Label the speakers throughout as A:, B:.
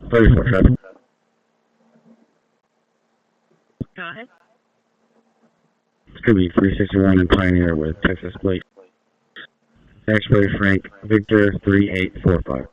A: 34 traffic.
B: Go ahead.
A: It's going to be 361 in Pioneer with Texas plate. X-ray Frank Victor 3845.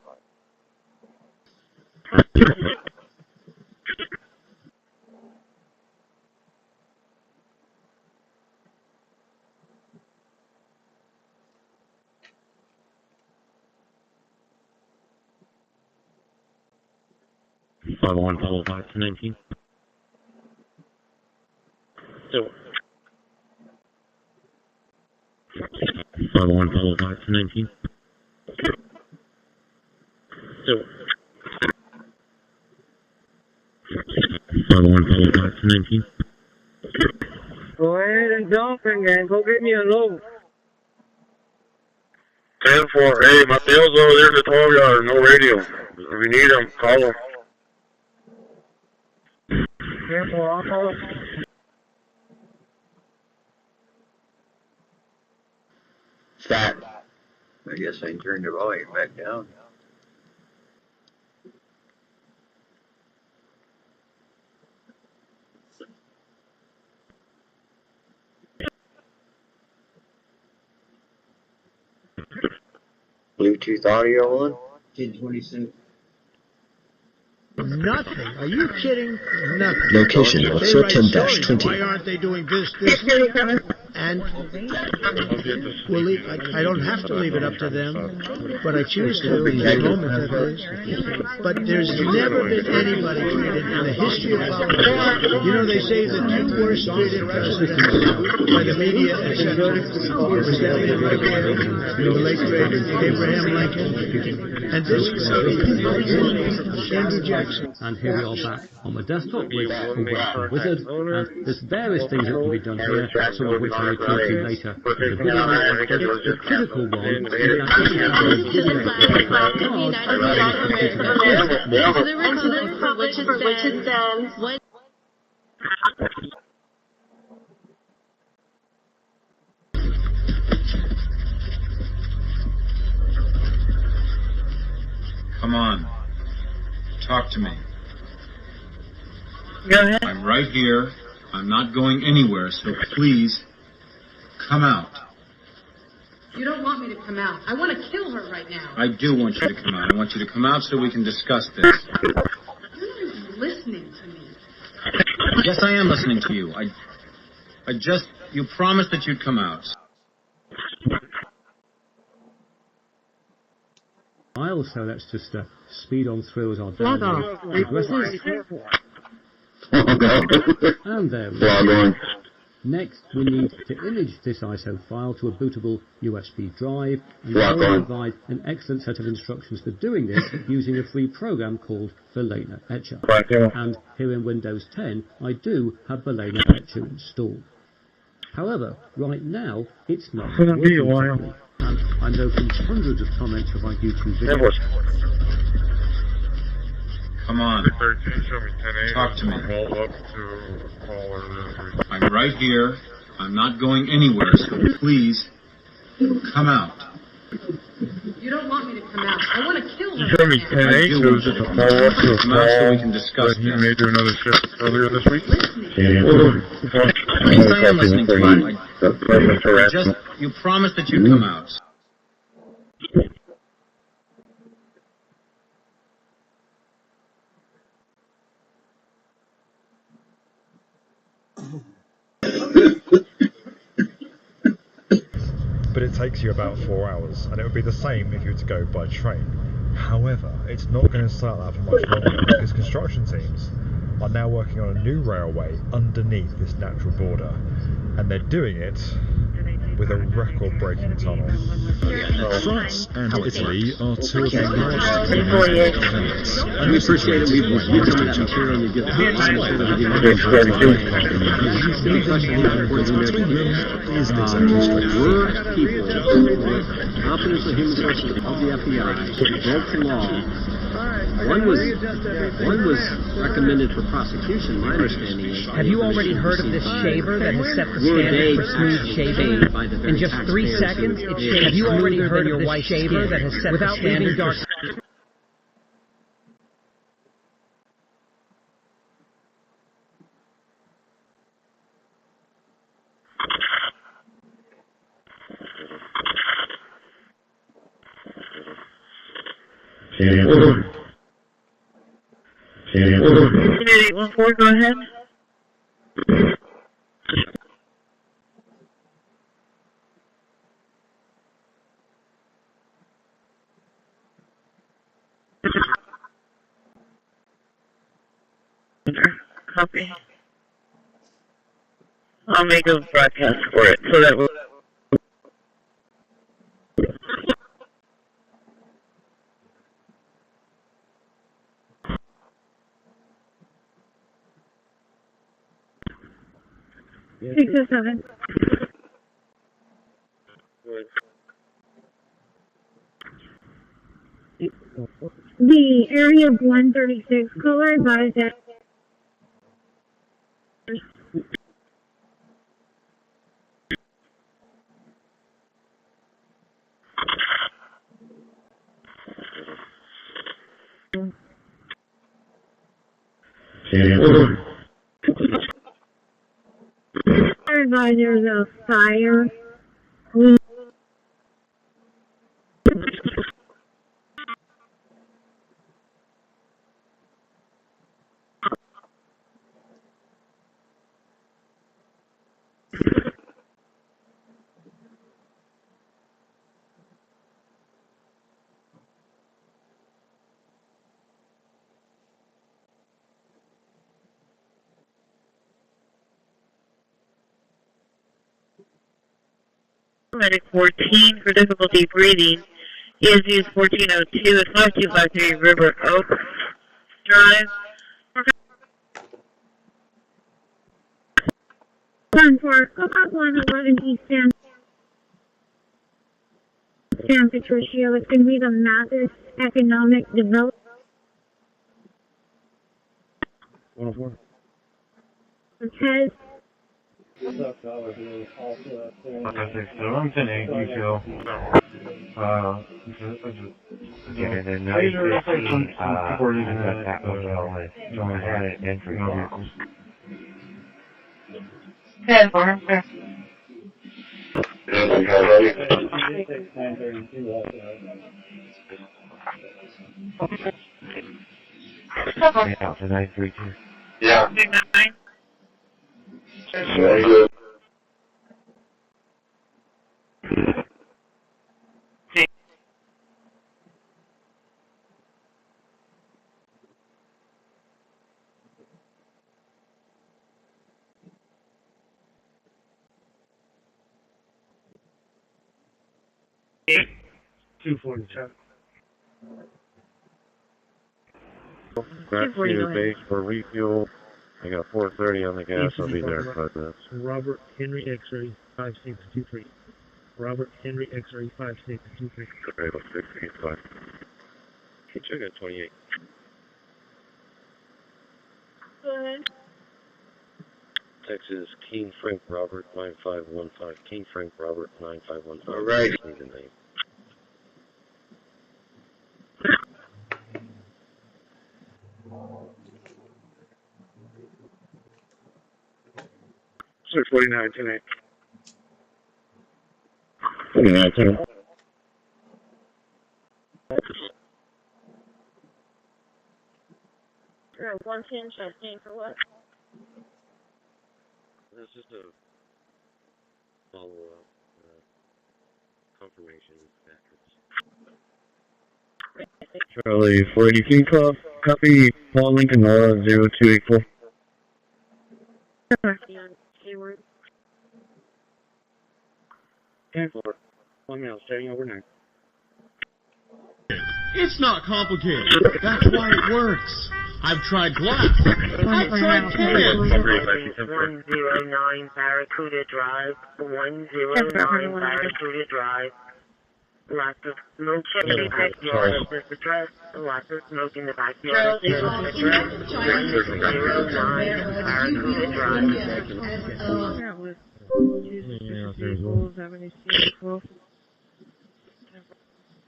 A: Follow 1, follow 5 to 19. So, follow 1, follow 5 to 19. So, follow 1, follow 5 to 19.
C: Go ahead and jump and go get me a load.
D: 10-4, hey, Mateo's over there in the 12-yard, no radio. If you need him, call him.
C: 10-4, I'll call him.
E: Stop. I guess I turned the volume back down. Bluetooth audio on? 1026.
F: Nothing. Are you kidding? Nothing.
G: Location officer 10-20.
F: Why aren't they doing this? And we'll leave. I don't have to leave it up to them, but I choose to in this moment at least. But there's never been anybody treated in the history of politics. You know, they say the two worst treated presidents by the media, etc. were Stanley right there, the late great Abraham Lincoln, and this Andrew Jackson.
H: And here we are back on the desktop with a Welcome Wizard, and there's various things that can be done here, some of which I'll return to later in the video. The critical one is
I: Come on. Talk to me.
C: Go ahead.
I: I'm right here. I'm not going anywhere, so please come out.
J: You don't want me to come out. I want to kill her right now.
I: I do want you to come out. I want you to come out so we can discuss this.
J: You're not even listening to me.
I: Yes, I am listening to you. You promised that you'd come out.
H: so let's just speed on through as our
B: Log
H: download
B: off.
H: progresses. And there we
E: Log
H: go.
E: on.
H: Next, we need to image this ISO file to a bootable USB drive, and
E: Log
H: I will
E: on.
H: provide an excellent set of instructions for doing this using a free program called Balena Etcher. And here in Windows 10, I do have Balena Etcher installed. However, right now, it's not working properly, and I know from hundreds of comments of my YouTube videos.
I: Come on. Talk to me. I'm right here. I'm not going anywhere, so please come out.
J: You don't want me to come out. I want to kill her.
D: Show me 10-8, so it's just a follow-up to a
I: Come out so we can
D: call
I: discuss
D: that you
I: this.
D: made to another shift earlier this week.
I: Yes, I am listening to you. You promised that you'd come out.
K: But it takes you about 4 hours, and it would be the same if you were to go by train. However, it's not going to start that for much longer because construction teams are now working on a new railway underneath this natural border, and they're doing it with a record-breaking tunnel.
L: France and Italy are two of the largest economies on the planet, and refrigerated with usage between them isn't exactly straightforward.
H: People with confidential human sources of the FBI broke the law. One was recommended for prosecution, my understanding is.
M: Have you already heard of this shaver that has set the standard for smooth shaving? In just 3 seconds, it shaves. Have you already heard of this shaver that has set the standard for...
A: Order.
B: 814, go ahead. Copy. I'll make a broadcast for it so that we'll...
N: Yeah, 607. The area of 136, caller advised that.
A: Order.
N: There's a fire.
B: Medic 14 for difficulty breathing. ESU is 1402 at 5253 River Oak Drive.
N: 111 East San Patricio. It's going to be the Mathis Economic Development.
A: 104.
N: Because
A: Out to 932.
D: Yeah.
B: 9.
D: Very good.
A: Back to the base for refuel. I got 430 on the gas. I'll be there in 5 minutes.
C: Robert Henry X-ray 5623. Robert Henry X-ray 5623.
A: Okay, let's 685. I got 28.
N: go ahead.
A: Texas King Frank Robert 9515. King Frank Robert 9515.
E: All right.
A: Need the name.
D: Sir 49 tonight.
A: 49 tonight.
N: You're at 110 testing for what?
A: This is a follow-up confirmation after. Charlie 483 call. Copy. Paul Lincoln Nora 0284.
N: Hayward.
A: 10-4. 1 minute, starting overnight.
O: It's not complicated. That's why it works. I've tried glass. I've tried tin.
B: 109 Barracuda Drive. 109 Barracuda Drive. Lots of smoke in the backyard of this address. Lots of smoke in the backyard of this address. 109 Barracuda Drive.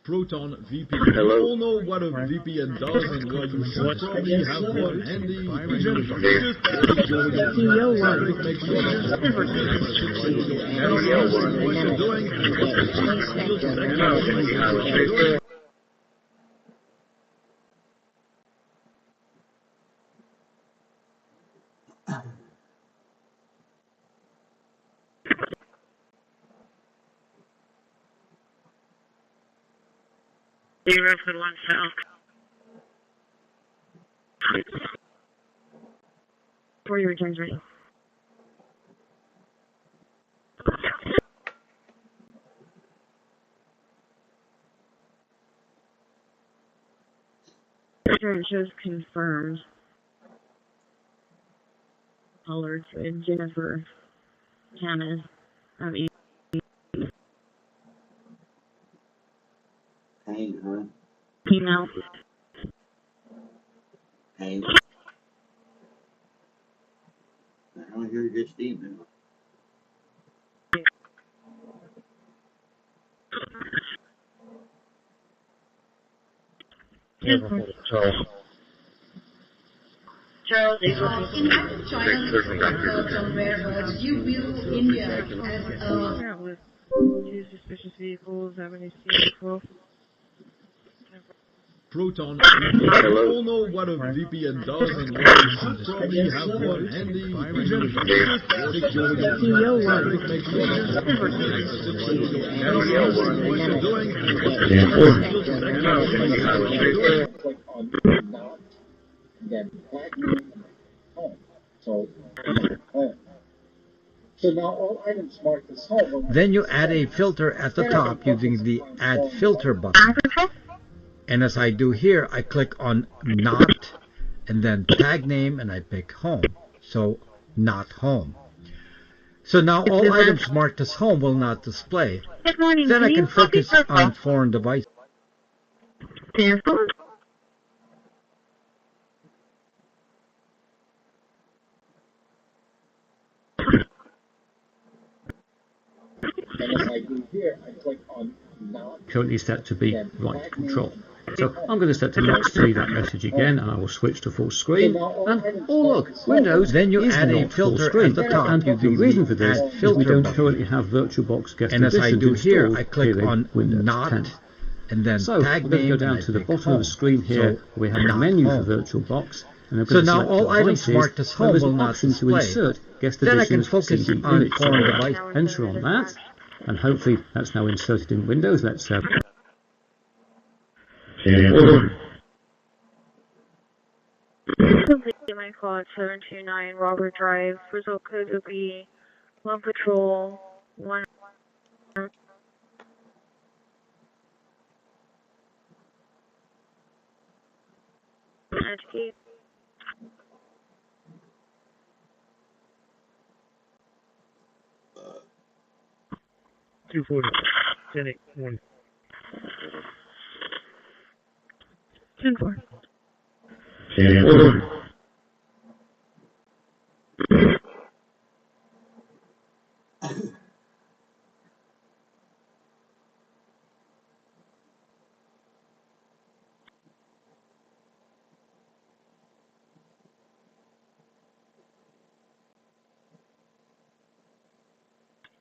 L: Proton VPN.
E: Hello.
L: You all know what a VPN does and why you should probably have one handy. Just
N: CEO one.
L: make sure that what you're doing.
B: 0 for 1 south. For your returns rate. It shows confirmed. Alerts with Jennifer Hannah of E.
E: Hang, huh?
B: Email.
E: Hang. I don't hear just email.
B: Charles,
J: in China, somewhere, you view India as a...
B: Two suspicious vehicles, having a
O: Proton, you all know what a VPN does and why you should probably have one handy.
P: So now all items marked as home. Then you add a filter at the top using the Add Filter button. And as I do here, I click on Not, and then Tag Name, and I pick Home. So, Not Home. So now all items marked as home will not display. Then I can focus on foreign devices. And as I do here, I click on Not.
H: Currently set to be right control. So I'm going to set to not see that message again, and I will switch to full screen. And oh look, Windows then you add a filter at the top. And the reason for this is we don't currently have VirtualBox Guest
P: and as I do here,
H: installed
P: I click on
H: Windows
P: Not,
H: 10.
P: and then
H: so
P: Tag
H: we're going to go
P: Name,
H: down to the bottom of the screen here. So we have the menu for VirtualBox. And
P: so now all items marked as home will not display. Then I can focus on foreign device.
H: Enter on that, and hopefully that's now inserted in Windows. Let's
B: my call at 729 Robert Drive. Result code will be 1 patrol, 1. Educate.
C: Two 10-8-1.
B: 10-4.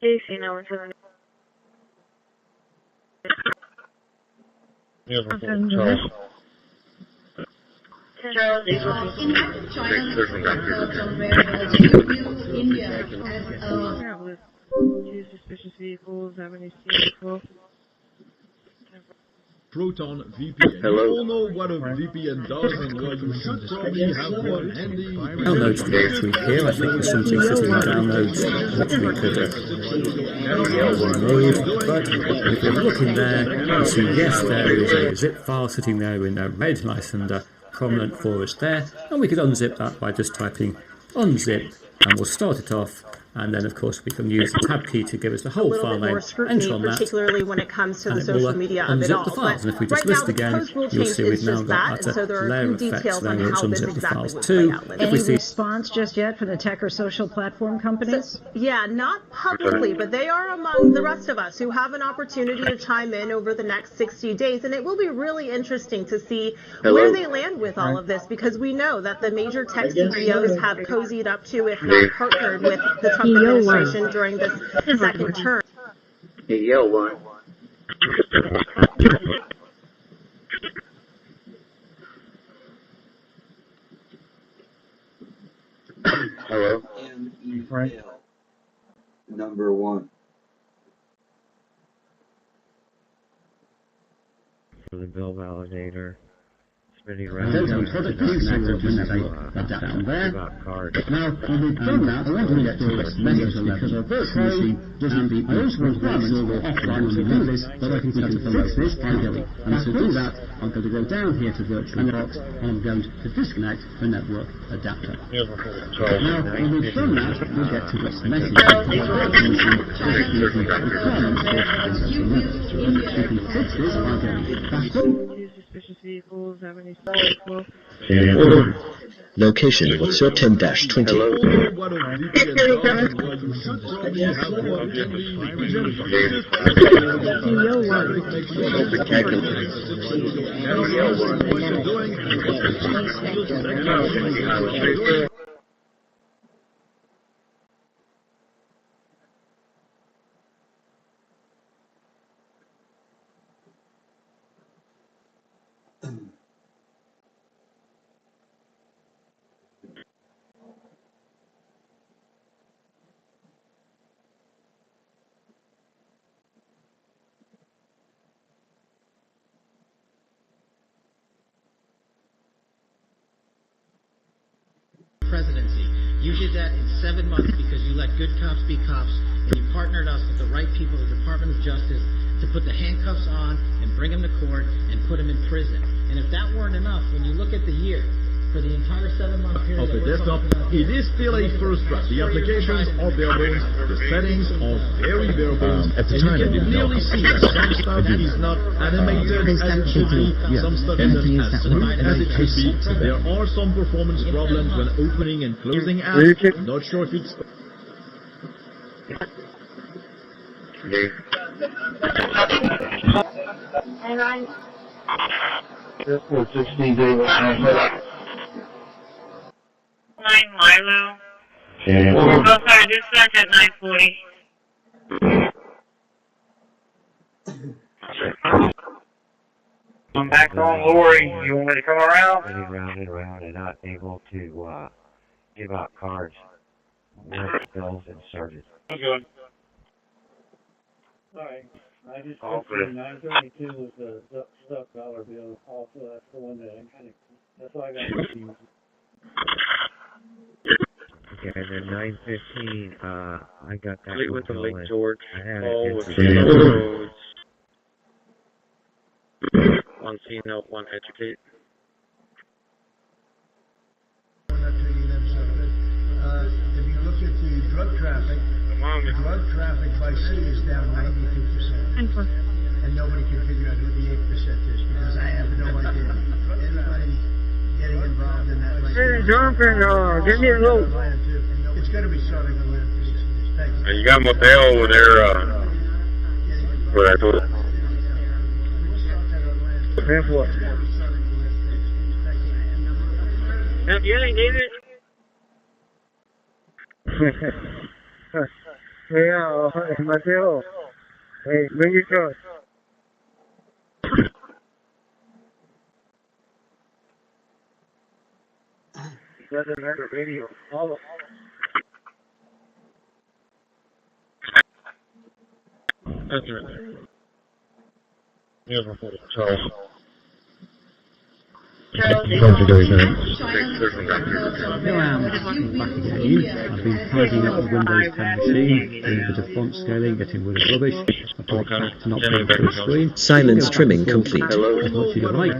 B: AC 917.
J: Charles, in China, somewhere, you view India as a...
B: Two suspicious vehicles, having a vehicle.
O: Proton VPN. You all know what a VPN does and why you should probably have one handy.
H: Downloads directory here. I think there's something sitting in downloads which we could remove. But if you look in there, you see yes, there is a zip file sitting there in red, nice and prominent for us there. And we could unzip that by just typing unzip, and we'll start it off. And then, of course, we can use the tab key to give us the whole file name, enter on that,
Q: particularly when it comes to the social media of it all.
H: The files. And if we just list again, you'll see we've now got that layer effect, then we'll unzip the files too.
Q: Any response just yet from the tech or social platform companies?
R: Yeah, not publicly, but they are among the rest of us who have an opportunity to chime in over the next 60 days, and it will be really interesting to see where they land with all of this, because we know that the major tech CEOs have cozied up to, if not partnered with, the Trump administration during this second term.
E: Hey, yo, one. Hello.
C: Right.
E: Number 1.
C: For the
A: bill validator. Spinning
H: And there's a product user will just say that down there. Now, when we've done that, I want to get to this message because a virtual machine doesn't meet the requirements offline when we do this, but I can set up the loces ideally. And to do that, I'm going to go down here to virtual box and I'm going to disconnect the network adapter. Now, when we've done that, we get to this message. The virtual machine doesn't meet the requirements offline. You can fix this by going back up.
C: Suspicious vehicles have any
G: Location 13-20.
M: Presidency. You did that in 7 months because you let good cops be cops and you partnered us with the right people, the Department of Justice, to put the handcuffs on and bring them to court and put them in prison. And if that weren't enough, when you look at the year, for the entire 7-month period
L: of the desktop, it is still a first draft. The applications are bare bones, the settings are very bare bones,
G: At the
L: and
G: time, I
L: you can
G: didn't know.
L: clearly see that some stuff is not animated as it should be, some stuff isn't as smooth as it should be. There are some performance problems when opening and closing apps. Not sure if it's...
B: This was 16 days. 9 Milo. Oh, sorry, dispatch at 9:40.
A: I'm back on Lori. You want me to come around? Round and around and not able to give out cards. Bills inserted.
C: Okay. Alright. I just put 932 was the stuck dollar bill. Also, that's the one that that's why I got confused.
A: Okay, and then 9:15, I got that
D: Complete with the Lake George.
A: I had
D: All
A: it
D: with
A: in
D: roads. One scene help, one educate.
F: If you look at the drug traffic by sea is down 92%. And nobody can figure out who the 8% is because I have no idea. Anybody getting involved in that like
C: Hey, jumping, give me a load.
F: It's going to be starting to land.
D: You got Mateo over there, where I told you.
C: Pay for it. If you ain't need it. Yeah, Mateo. Hey, bring your car. Doesn't matter, radio. All of
D: That's right there. Here's my photo. Charles.
H: Here I am, back again. I've been tidying up the Windows 10 machine, doing a bit of font scaling, getting rid of rubbish. I've put it back to not being full screen.
G: Silence trimming complete.
H: As much as you like.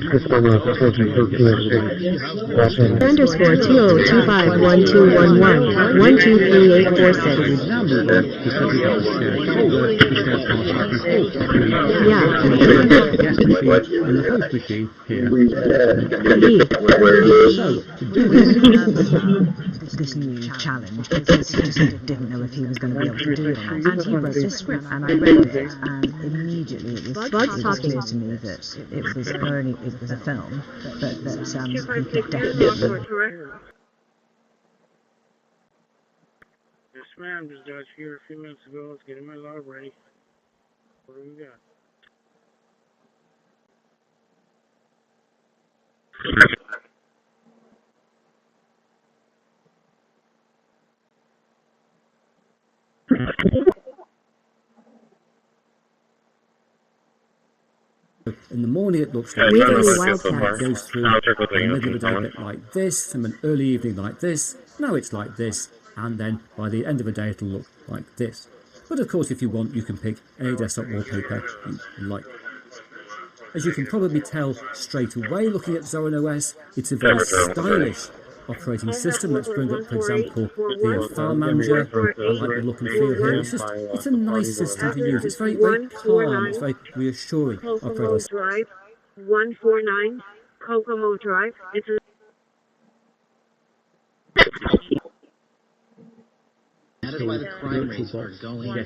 S: Underscore 20251211 123846. Yeah.
H: In the host machine here.
S: So, to do this new challenge, because he just didn't know if he was going to be able to do it or not. And he wrote a script, and I read it, and immediately it was clear to me that it was a film, but that he could definitely...
C: Yes, ma'am, just got here a few minutes ago. Let's get my log ready. What do we got?
H: In the morning it looks like this, and it goes through in the middle of the day a bit like this, from an early evening like this, now it's like this, and then by the end of the day it'll look like this. But of course, if you want, you can pick any desktop wallpaper you like. As you can probably tell straight away looking at Zorin OS, it's a very stylish operating system. Let's bring up, for example, the file manager. I like the look and feel here. It's a nice system to use. It's very, very calm. It's very reassuring operating system.
B: Drive 149 Kokomo Drive. It's a
M: That is why the crime rates are going down.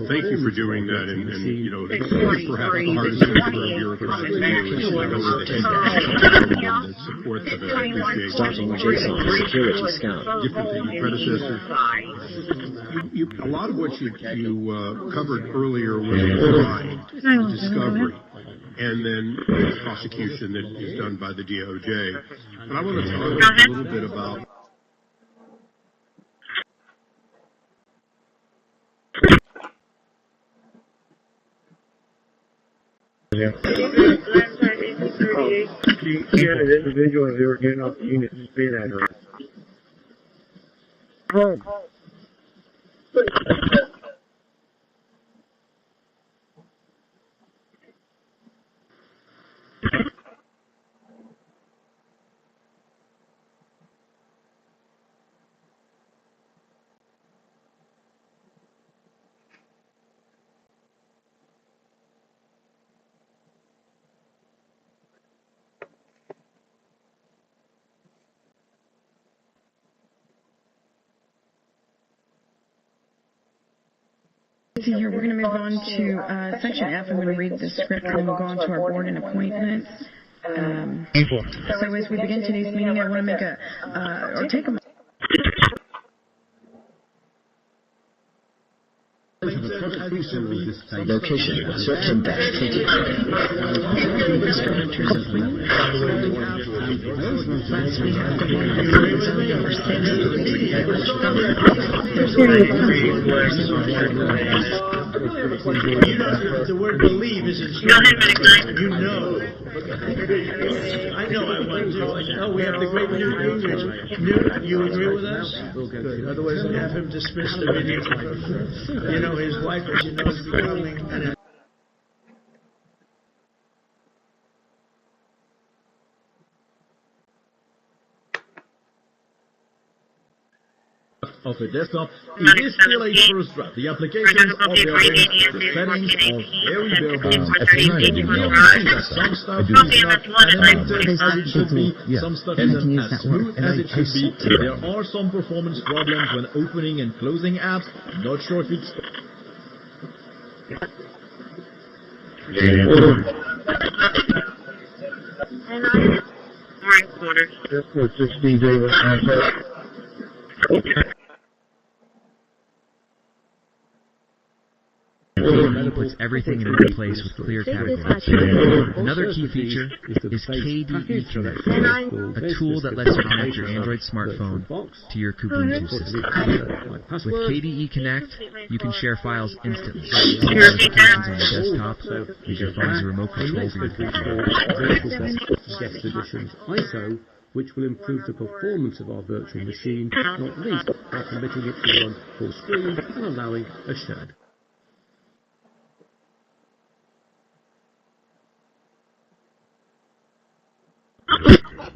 O: Thank you for doing that, and you know, perhaps the hardest thing for a bureaucrat to do is support the
G: Starting JSON security scan.
O: different than your predecessor. A lot of what you covered earlier was crime, discovery, and then prosecution that is done by the DOJ. But I want to talk a little bit about
A: Yeah, an individual they were getting off the unit to spin at her.
T: Here, we're going to move on to Section F. I'm going to read the script, and then we'll go on to our board and appointments. So as we begin today's meeting, I want to make or take a
G: Location, certain dash 20.
F: The word believe is instructive. You know. I know I want to. Oh, we have the great Newt Gingrich. Newt, you agree with us? Good. Otherwise, we'll have him dismiss the meeting. You know, his wife, as you know, is becoming an
L: of a desktop, it is still a first draft. The applications of the settings are very bare bones. Some stuff is not animated as it should be. Some stuff is not as smooth as it should be. There are some performance problems when opening and closing apps. I'm not sure if it's...
A: This was 16 Davis.
U: Puts everything in one place with clear categories. Another key feature is KDE Connect, a tool that lets you connect your Android smartphone to your Ubuntu system. With KDE Connect, you can share files instantly. Applications on the desktop, use your phone as a remote control for your computer.
H: Guest editions ISO, which will improve the performance of our virtual machine, not least by permitting it to run full screen and allowing a shared.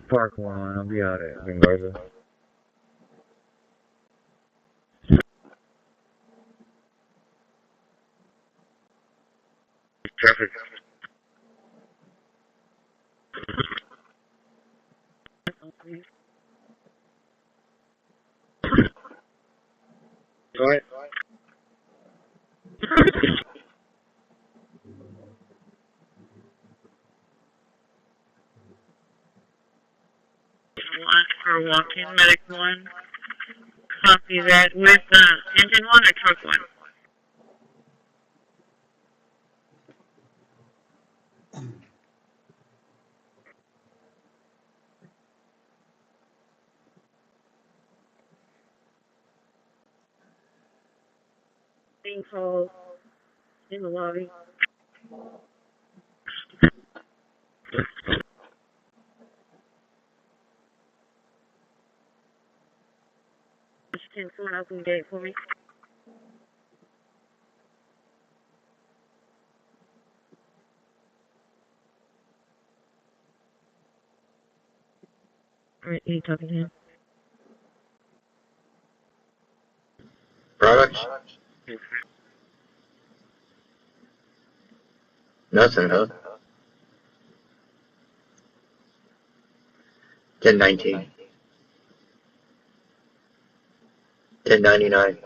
A: Park one, I'll be out at Garza. Traffic. Go ahead.
B: For walk-in medic 1, copy that with engine 1 or truck 1. Being called in the lobby. Open gate for me. Alright, you talking to him?
E: Products? Nothing, huh? 1019. 1099.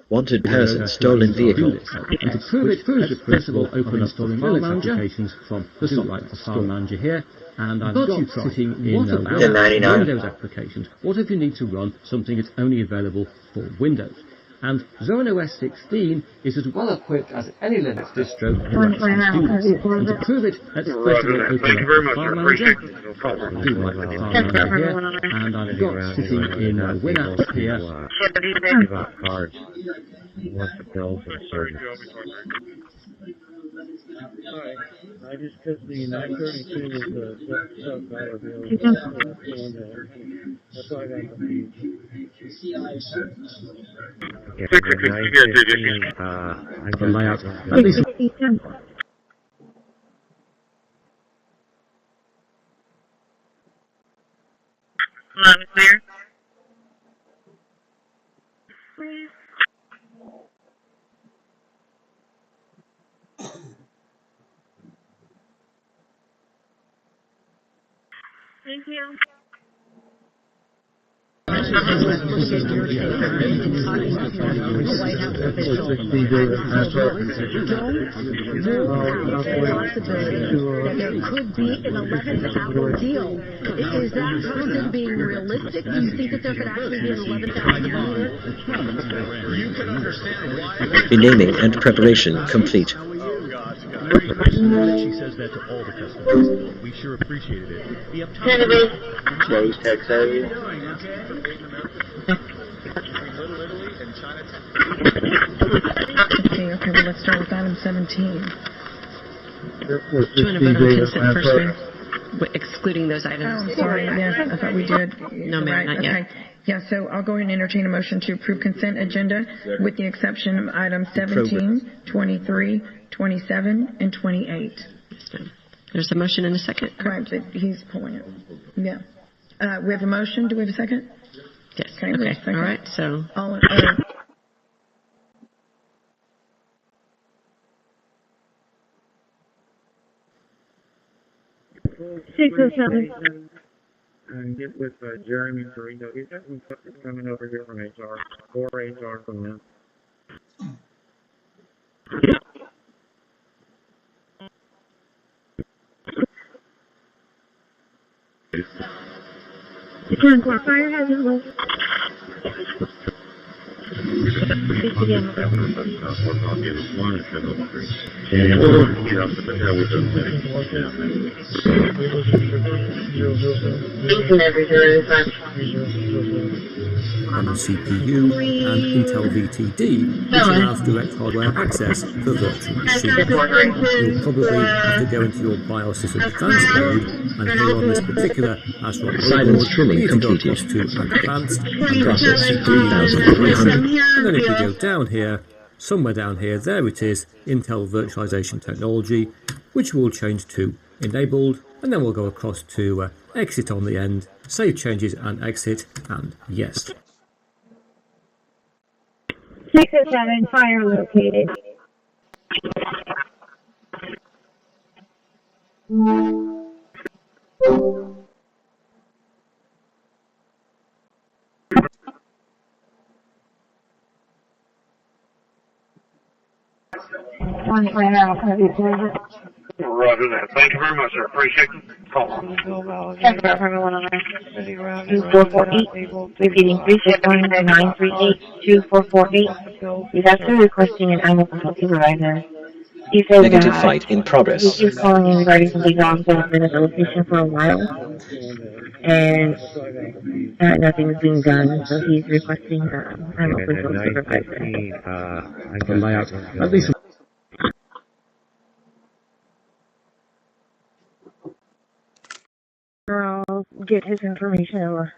G: Wanted person, stolen vehicle.
H: And to prove it, first of all, open up the file manager applications from the software file manager here. And I've got sitting in Windows applications. What if you need to run something that's only available for Windows? And Zone OS 16 is as well equipped as any Linux distro to actually do this. And to prove it, let's first of all open up the file manager. I'll do my file manager here, and I've got sitting in WinApps here.
A: Cards. What the bills are certain.
C: Alright, I just took the 932 with the $12 bill. That's the one that, that's why I got confused.
H: The layout. At least.
B: Hello, clear? Thank you.
J: There could be an 11th hour deal. Is that person being realistic? Do you think that there could actually be an 11th hour deal? You can understand why.
G: Renaming and preparation complete.
K: She says that to all the customers. We sure appreciated it. The uptime.
E: Close text heavy.
T: Okay, well, let's start with item 17.
I: Do you want to vote on consent first, ma'am? Excluding those items.
T: Oh, sorry, yeah, I thought we did.
I: No, ma'am, not yet.
T: Okay. Yeah, so I'll go ahead and entertain a motion to approve consent agenda with the exception of items 17, 23, 27, and 28.
I: There's a motion and a second.
T: Right, but he's pulling it. Yeah. We have a motion. Do we have a second?
I: Yes.
T: Okay.
I: All right. So.
T: All
N: 607.
A: And get with Jeremy Carino. He's got some stuff that's coming over here from HR. 4 HR from them.
N: Fire hazard was.
H: On the CPU and Intel VTD, which allows direct hardware access for virtual machines. You'll probably have to go into your BIOS's advanced mode, and here on this particular ASRock
G: Silence trimming completed.
H: To advanced and
G: Process 3300.
H: and then if you go down here, somewhere down here, there it is, Intel Virtualization Technology, which will change to Enabled, and then we'll go across to Exit on the end, Save Changes and Exit, and Yes.
N: 607, fire located.
D: Roger that. Thank you very much, sir. Appreciate it. Call.
B: Check that for everyone on there. 2448. Repeating 361-938-2448. He's actually requesting an animal control supervisor. He says
G: Negative fight in progress.
B: He keeps calling in regarding something wrong that has been at the location for a while. And nothing's being done, so he's requesting an animal control supervisor.
H: At least
B: I'll get his information over.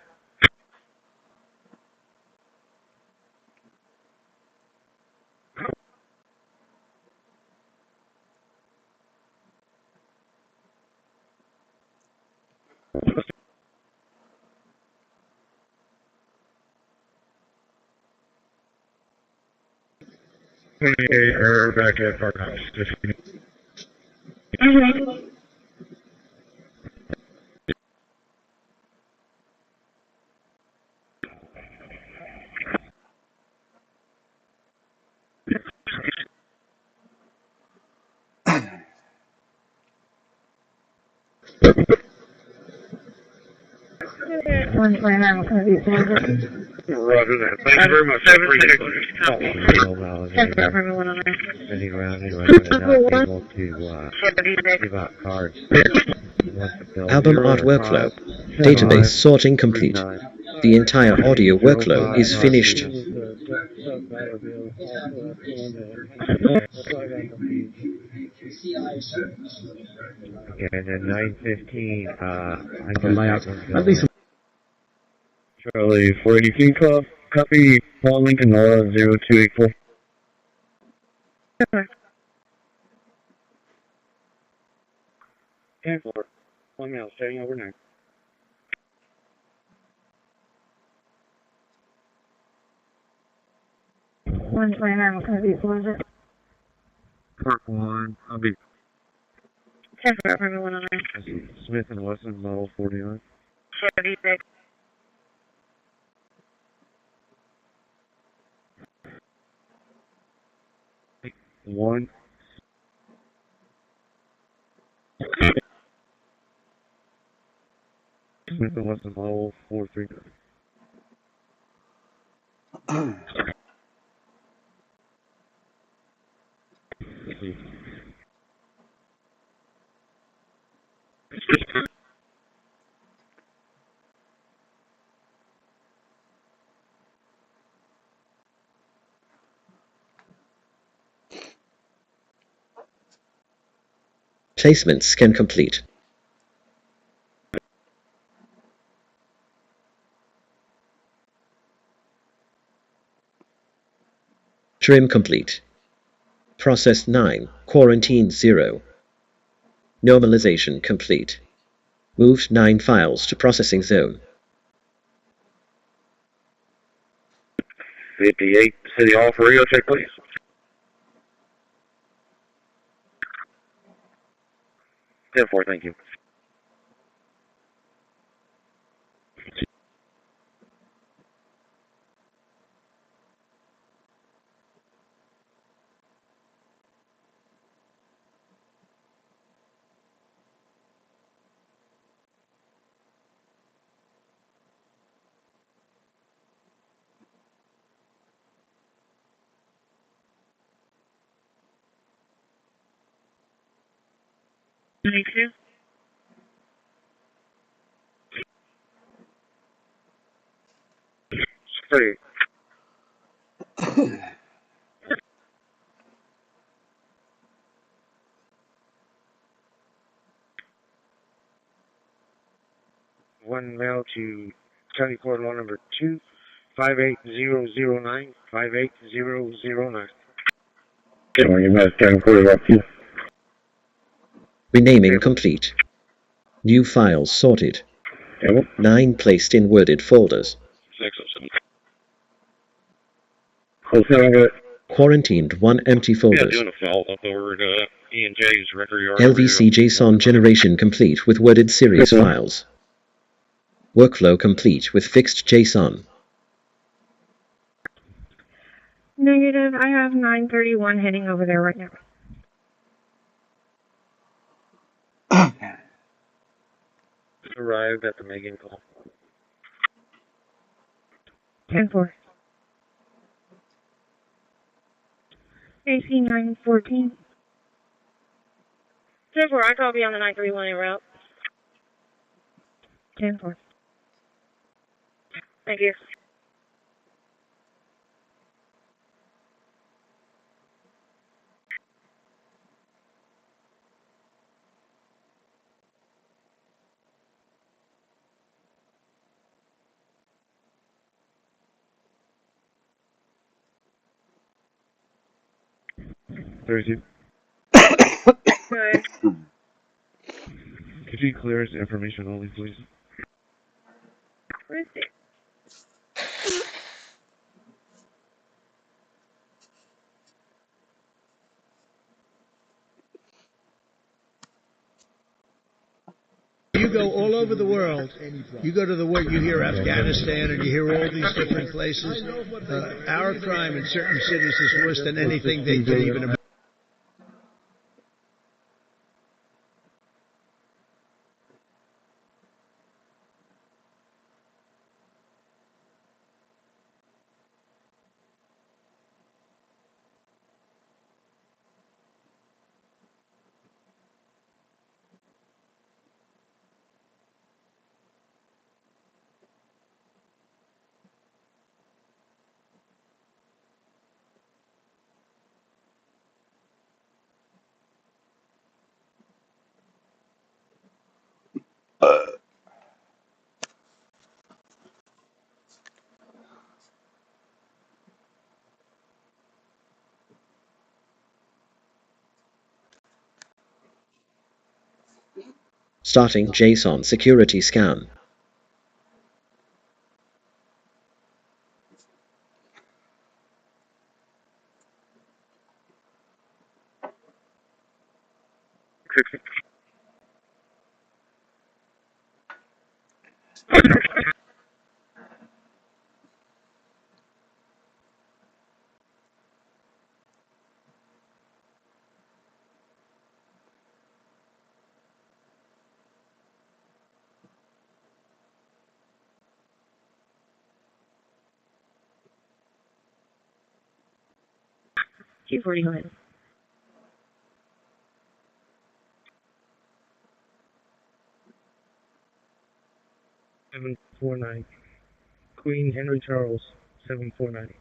D: Back at Park House. Roger that. Thank you very much. I appreciate
G: Album art workflow. Database sorting complete. The entire audio workflow is finished.
A: Okay, and then 9:15,
H: layout. At least
D: Charlie 418 Club, copy, Paul Lincoln, Nora 0284.
B: Okay.
A: 10-4, 1 mile, starting overnight.
B: When's my house going to be closed?
A: Park 1, I'll be
B: 10-4 from the 109.
A: Smith and Wesson, model 49.
B: 76.
A: One. Smith and Wesson, model 43.
G: Placement scan complete. Trim complete. Process 9, quarantine 0. Normalization complete. Moved 9 files to processing zone.
D: 58, City Hall for Rio, check please. 10-4, thank you. Hey.
A: One mail to County Court Law number 2, 58009, 58009.
D: Good morning, you County Court Law 2.
G: Renaming complete. New files sorted. 9 placed in worded folders.
D: 607.
G: Quarantined 1 empty folders.
D: Yeah, doing a follow-up over at E&J's record yard.
G: LVC JSON generation complete with worded series files. Workflow complete with fixed JSON.
B: Negative. I have 931 heading over there right now.
A: Arrived at the Megan call.
B: 10-4. AC 914. 10-4. I call be on the 931 en route. 10-4. Thank you.
A: 32.
B: Good.
A: Could you clear us information only, please?
B: Christi.
F: You go all over the world. You go to you hear Afghanistan and you hear all these different places. Our crime in certain cities is worse than anything they can even imagine.
G: Starting JSON security scan.
B: Q40, go ahead.
A: Seven 49. Queen Henry Charles, 749.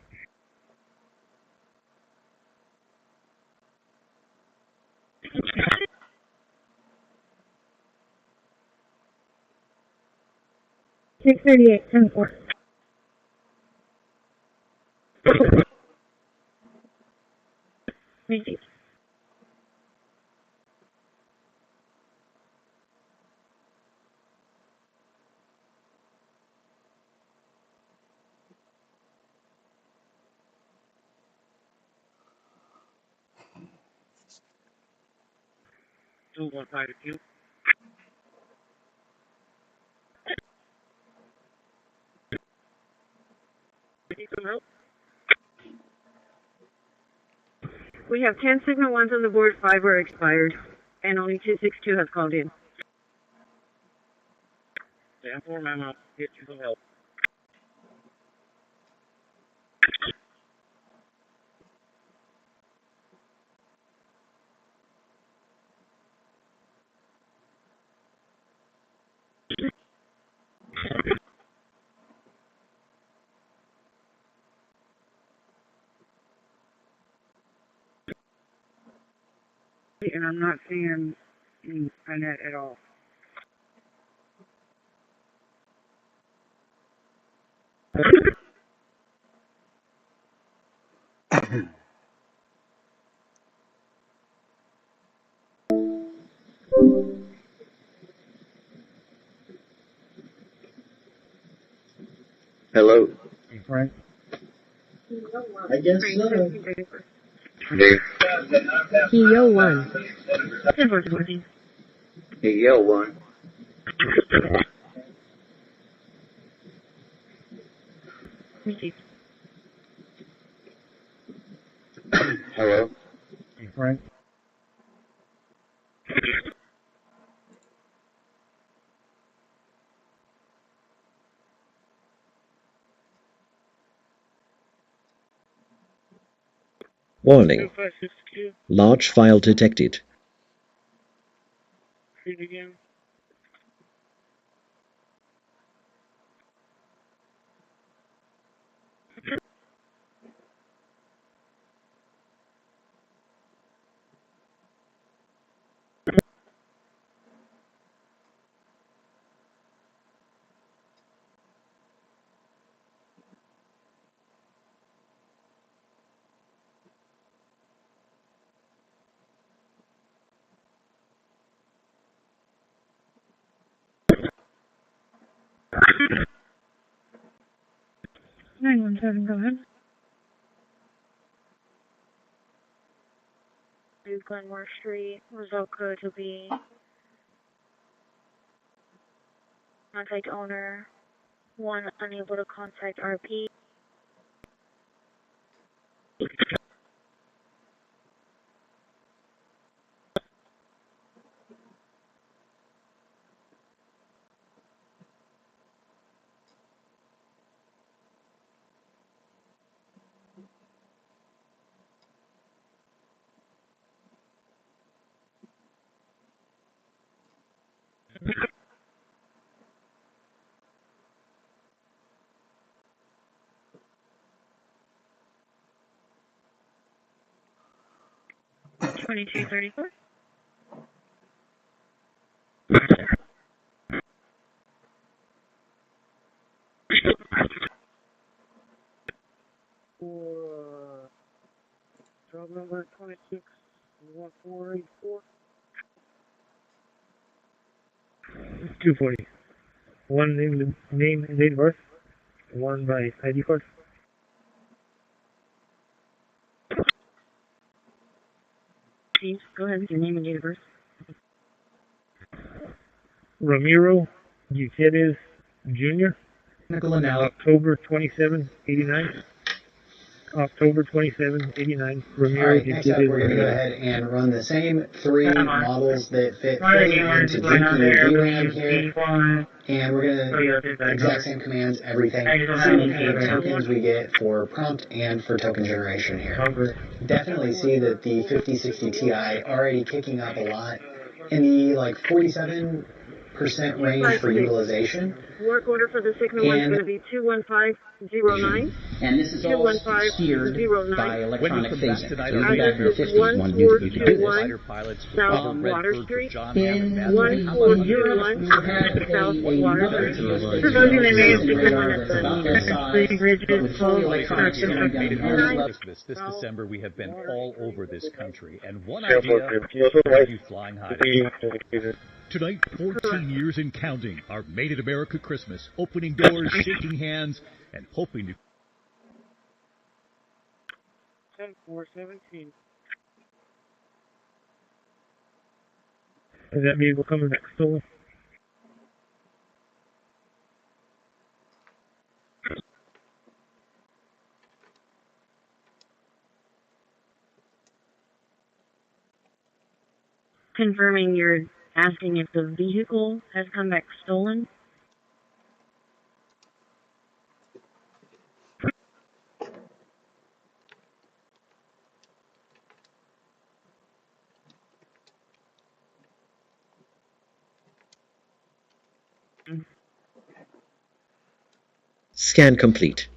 N: Six 38, 10-4.
B: Thank you.
A: Two 152. Need some help?
B: We have 10 signal ones on the board, 5 are expired, and only 262 has called in.
A: Stand for man, I'll get you some help.
B: And I'm not seeing Annette at all.
E: Hello.
A: Frank?
E: I guess so.
B: Yo, 1.
E: Hey, yo, one. Hello.
A: Frank?
G: Warning. Large file detected.
A: Read again.
N: 7, go ahead. Glenmore Street, result code to be contact owner, 1 unable to contact RP. $22.34.
C: Job number 261484. 240. 1 name and date of birth. 1 by ID card.
N: Please go ahead with your name and date of birth.
C: Ramiro Gutierrez Jr. October 27, 89. October 27, 89. Ramiro
P: Alright, next up
C: Gutierrez
P: we're going to go
C: Jr.
P: ahead and run the same 3 models that fit fully into GPU VRAM here. And we're going to exact same commands, everything. See what tokens we get for prompt and for token generation here. Definitely see that the 5060 Ti already kicking up a lot in the like 47% range for utilization.
B: Work order for the signal is going to be 21509.
V: And this is all steered by electronic phasing. So you can back your 50 when you can do this.
B: South Water Street.
V: In Europe, we have another TSP about this size, but with fully electronic steering gun on level.
W: This December, we have been all over this country, and one idea have you flying high.
L: Tonight, 14 years and counting, our Made in America Christmas, opening doors, shaking hands, and hoping to...
C: 10-4-17. Is that vehicle coming back stolen?
N: Confirming you're asking if the vehicle has come back stolen.
G: Scan complete.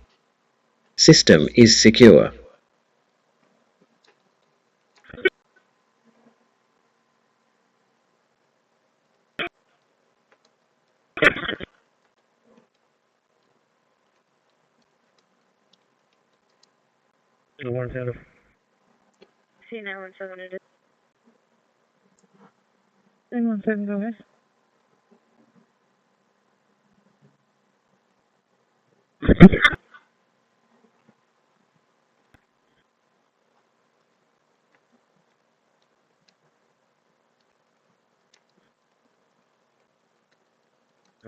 G: System is secure.
C: The ones out of
N: C917 it is. 917, go ahead.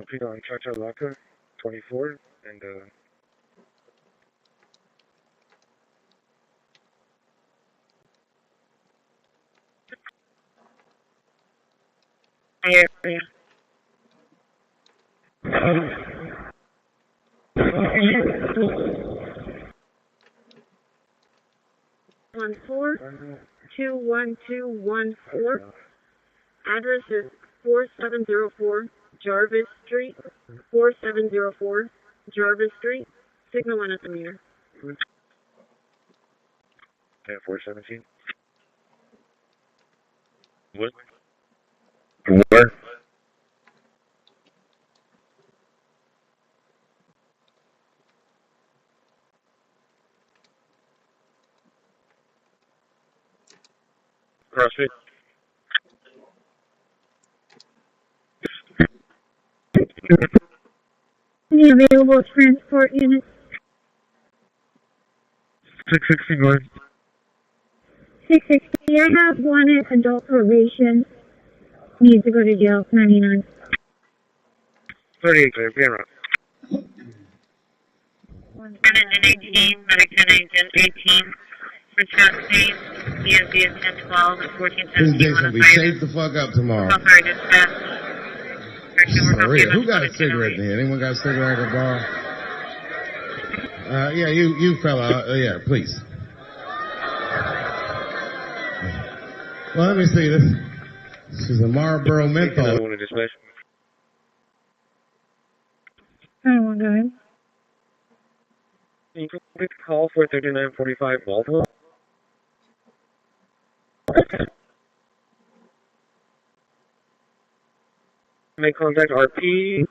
C: Peter on Chacha Locker 24 and
N: Yeah.
B: 21214. Address is 4704 Jarvis Street. 4704 Jarvis Street. Signal 1 at the meter.
C: 10-4-17. What? Where? CrossFit.
N: Any available transport units?
D: 661.
N: 660. I have one at adult probation. Needs to go to jail. 99.
D: 38, camera.
B: 18, medic 18, for chest pain, ESB is 1012 and 1417.
Q: This will be safe the fuck up tomorrow. Maria, who got a cigarette in here? Anyone got a cigarette I can borrow? Yeah, you fella, yeah, please. Well, let me see this. This is a Marlboro menthol.
N: Oh, go ahead.
D: You can call for 3945 Baltimore. Make contact RP.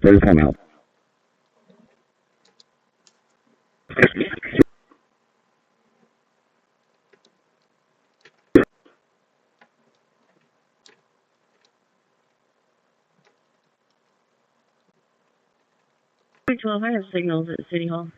A: Time out.
B: I have signals at City Hall.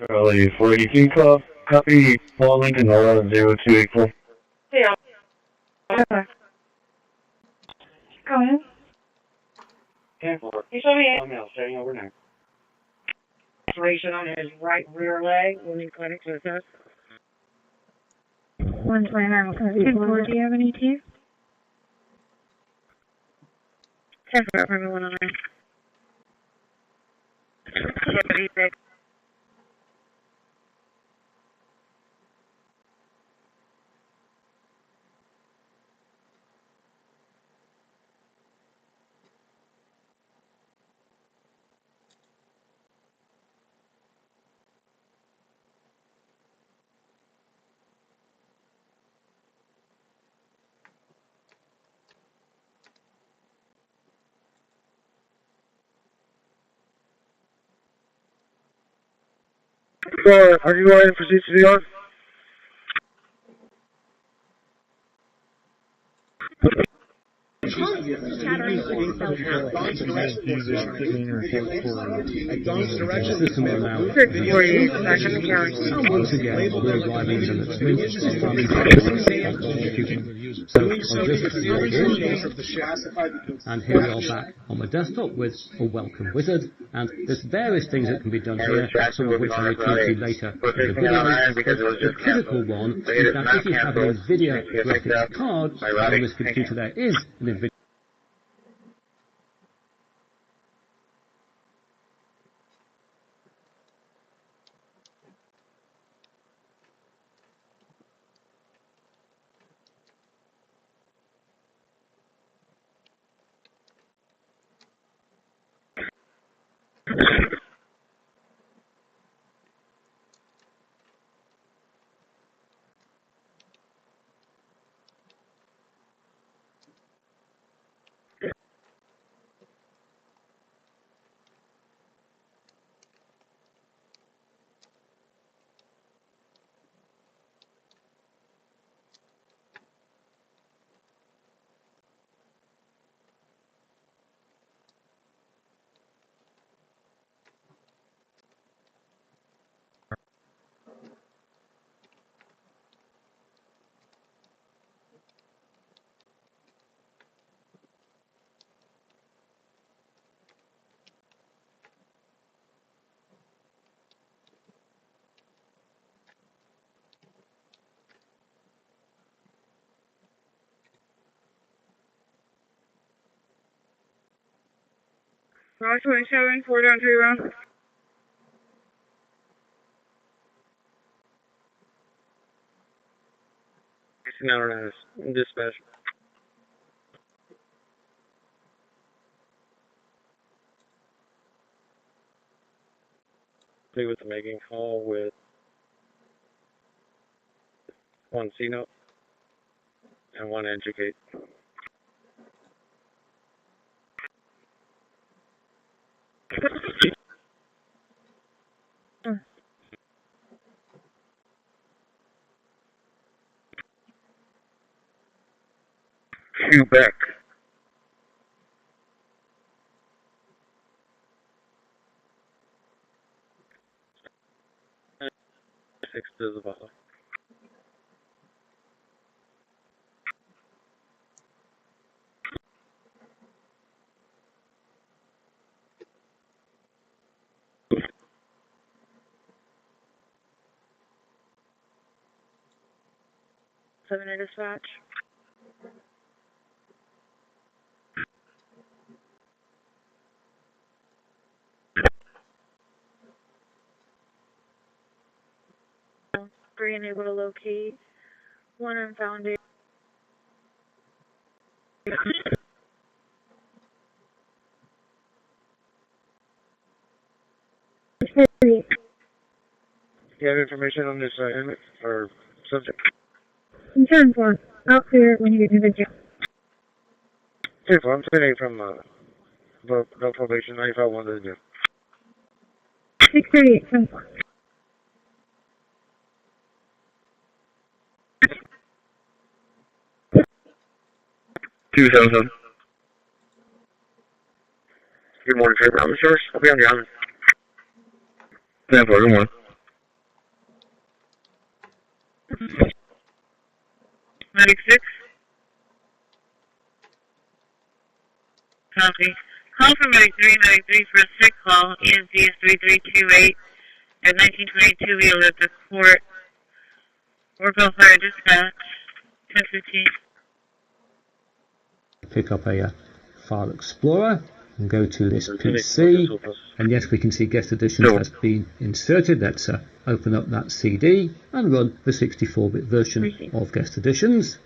D: Charlie 482 call. Copy. Paul Lincoln 110284.
B: Yeah.
N: Okay. Go ahead.
B: 10-4. You saw me.
D: I'm now staying overnight.
B: Operation on his right rear leg when he cut it to his head.
N: 129. 10-4. Do you have any tea?
B: 10-4 for everyone on there. 76.
D: Are you ready for CCPD?
H: System will allow once again we're arriving in the so I'll just log in, and here we are back on my desktop with a welcome wizard, and there's various things that can be done here, some of which I will talk to you later in the video, but the critical one is that if you have an NVIDIA graphics card on this computer, there is an NVIDIA
B: Roger 27, 4 down 3 round.
D: No, dispatch. With the making call with one C note and one educate. Quebec. 6 to the bottom.
B: Seven to dispatch. Three unable to locate. One unfounded.
D: You have information on this image or subject?
N: In 10-4, I'll clear it when you get to the jail.
D: 10-4, I'm sitting from no probation 95-1 to the jail.
N: 638, 10-4.
D: Good morning, sir. I'm sure. I'll be on the island. 10-4, good morning.
B: 96. Copy. Call from 9393 for a sick call. ENC is 3328 at 1922. We left the court. Work on fire dispatch. 1015.
H: Pick up a file explorer and go to this PC, and yes, we can see guest editions has been inserted. Let's open up that CD and run the 64-bit version of guest editions.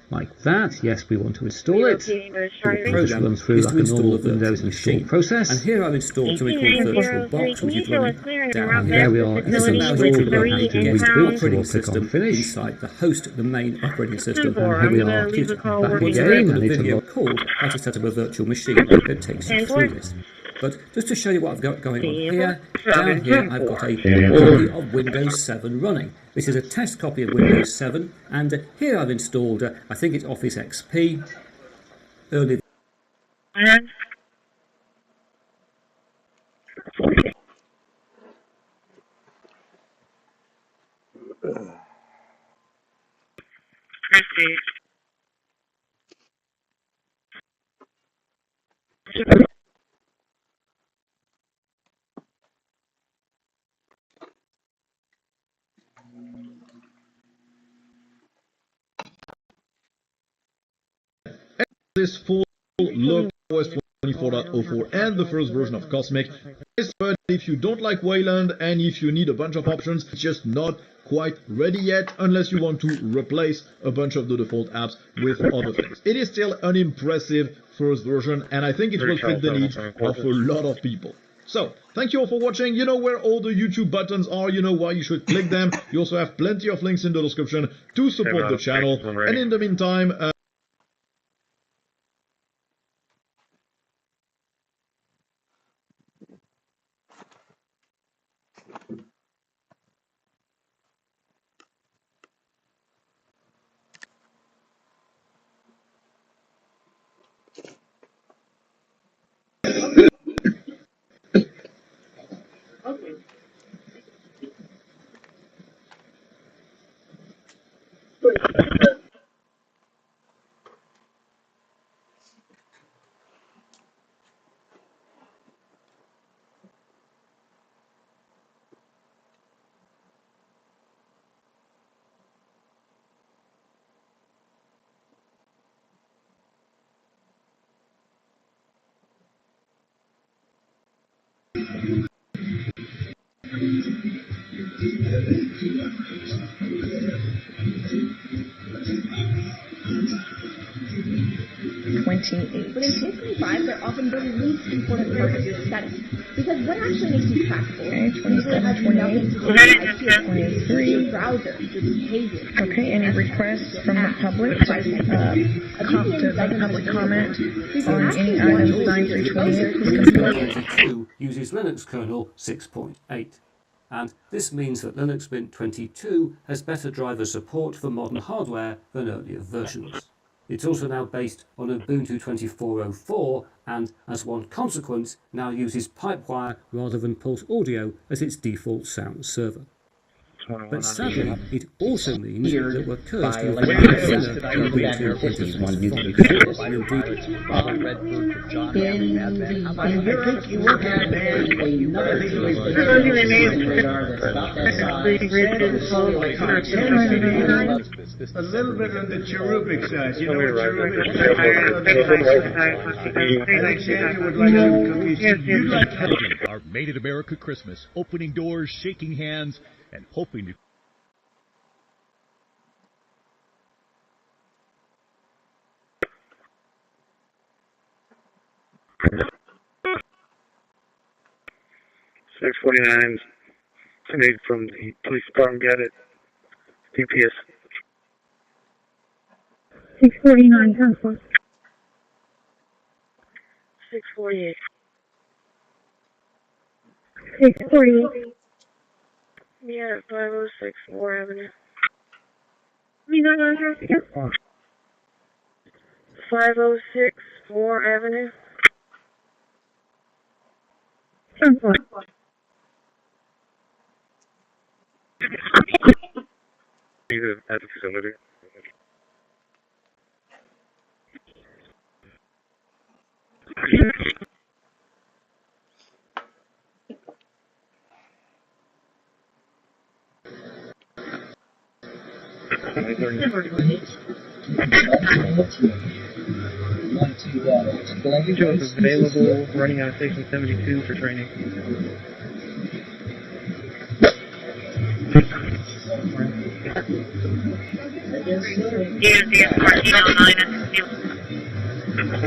H: Like that. Yes, we want to install it. The program run through like a normal Windows install process.
M: And here I've installed something called VirtualBox, which is running down
H: there. We are.
M: This allows you to run a guest operating system
H: finish
M: inside the host, the main operating system.
H: And here we are back again.
M: A video called How to Set Up a Virtual Machine that takes you through this. But just to show you what I've got going on here, down here I've got a copy of Windows 7 running. This is a test copy of Windows 7, and here I've installed, I think it's Office XP, early.
B: Christi.
L: This full look OS 24.04 and the first version of Cosmic. But if you don't like Wayland and if you need a bunch of options, it's just not quite ready yet unless you want to replace a bunch of the default apps with other things. It is still an impressive first version, and I think it will fit the needs of a lot of people. So, thank you all for watching. You know where all the YouTube buttons are, you know why you should click them. You also have plenty of links in the description to support the channel. And in the meantime,
T: 28.
J: But in case 25, they're often the least important part of your setting. Because what actually makes you practical
T: Okay, 27, 28, 23.
J: Browser, your behavior.
T: Okay, any requests from the public to make public comment on any items 9 through 28?
M: 22 uses Linux kernel 6.8. And this means that Linux Mint 22 has better driver support for modern hardware than earlier versions. It's also now based on Ubuntu 24.04 and, as one consequence, now uses Pipewire rather than Pulse Audio as its default sound server. But sadly, it also means that we're cursed with Ubuntu
C: 24.04. A little bit on the cherubic side. You know what cherubic is? Alexander would like some cookies.
W: Our Made in America Christmas, opening doors, shaking hands, and hoping to...
D: $649. Somebody from the police department got it. DPS.
N: 649, Corpus.
B: 648.
N: 648.
B: Yeah, 506 4 Avenue.
N: We not on here together.
B: 506 4 Avenue.
D: He's at the facility.
C: Joe is available, running out of station 72 for training.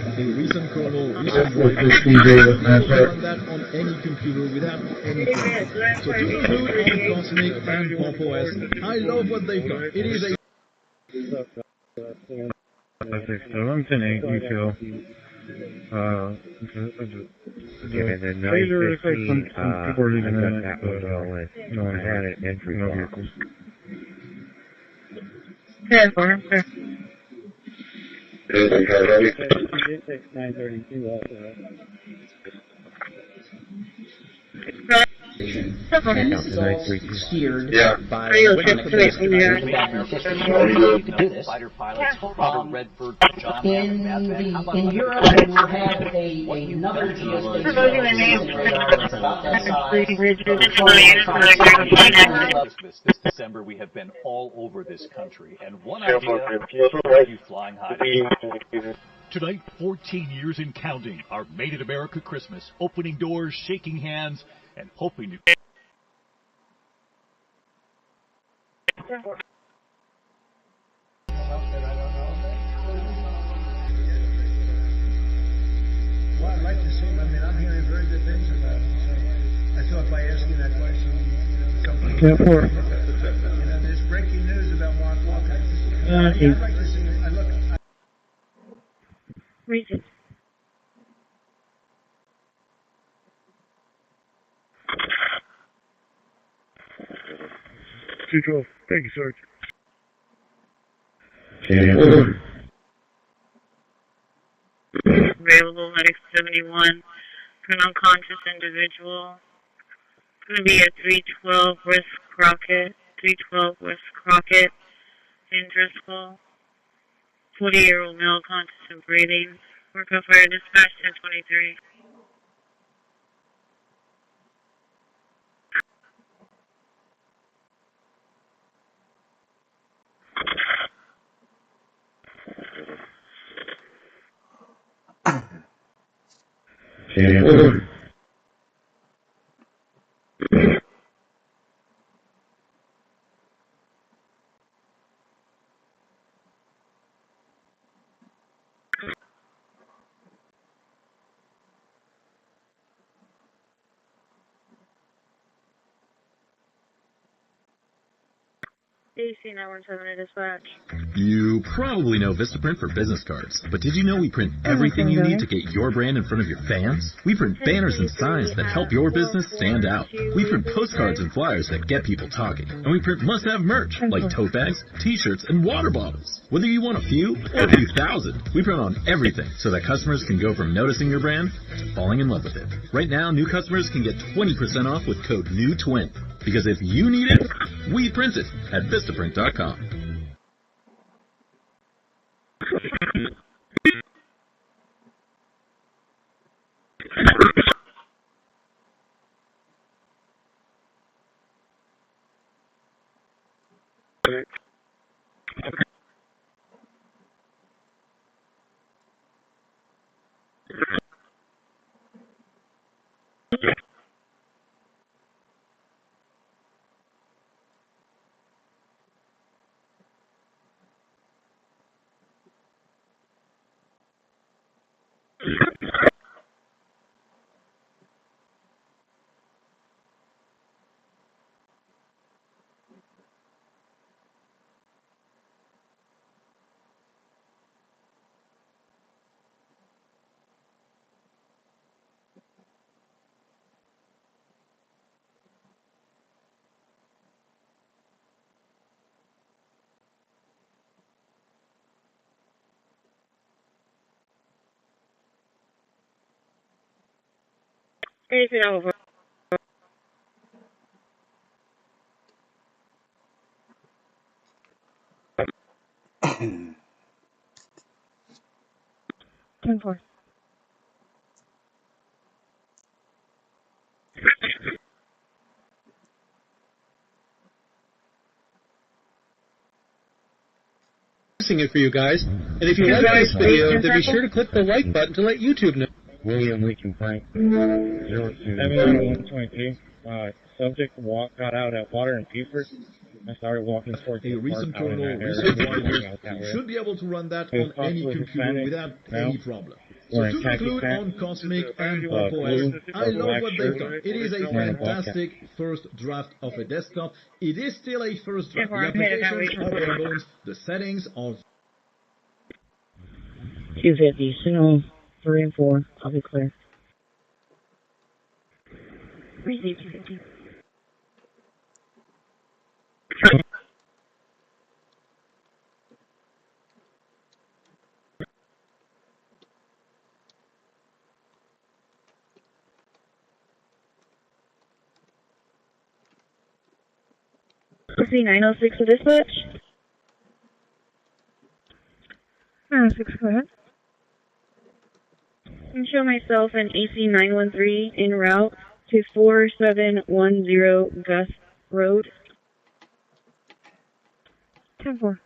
L: A recent kernel, recent run that on any computer without any problem. So to include on Cosmic and Pop OS, I love what they've done. It is a...
A: Okay, so I'm sending you to,
D: the nueces, I got that one all in. I had it entry vehicles.
B: Yeah, for
C: It 932 also.
E: Steered by
W: Fighter pilots, Robert Redford, John
J: in Europe, we'll have another
W: Christmas. This December, we have been all over this country, and one idea: are you flying high? Tonight, 14 years and counting. Our Made in America Christmas, opening doors, shaking hands, and hoping to...
C: Well, I'd like to see him. I mean, I'm hearing very good things about him. So I thought by asking that question, there's breaking news about Mark Walker. I'd like to see him.
B: Regent.
D: $212. Thank you, Sarge.
B: Available medic 71 for an unconscious individual. It's going to be at 312 West Crockett. 312 West Crockett in Driscoll. 40-year-old male, conscious and breathing. Work on fire dispatch 1023. AC 917 to dispatch.
L: You probably know Vistaprint for business cards, but did you know we print everything you need to get your brand in front of your fans? We print banners and signs that help your business stand out. We print postcards and flyers that get people talking. And we print must-have merch, like tote bags, t-shirts, and water bottles. Whether you want a few or a few thousand, we print on everything so that customers can go from noticing your brand to falling in love with it. Right now, new customers can get 20% off with code NEW20. Because if you need it, we print it at Vistaprint.com.
B: AC over. Ten four.
O: It for you guys, and if you like this video, then be sure to click the like button to let YouTube know.
A: William Lincoln Frank 70123. Subject got out at Water and Peepers. I started walking towards
L: a recent terminal recent wireless. You should be able to run that on any computer without any problem. So to conclude on Cosmic and PopOS, I love what they've done. It is a fantastic first draft of a desktop. It is still a first draft. The applications are bare bones. The settings are
B: 250, signal 3 and 4. I'll be clear. Receive 250. AC 906 to dispatch. 906, go ahead. And show myself an AC 913 en route to 4710 Gus Road. 10-4.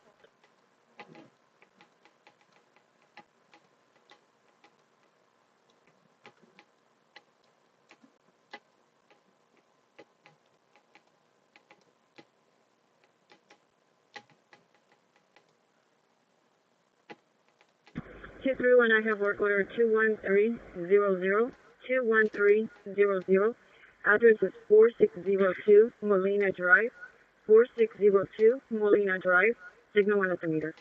B: Hit through and I have work order 21300. 21300. Address is 4602 Molina Drive. 4602 Molina Drive. Signal 1 at the meter.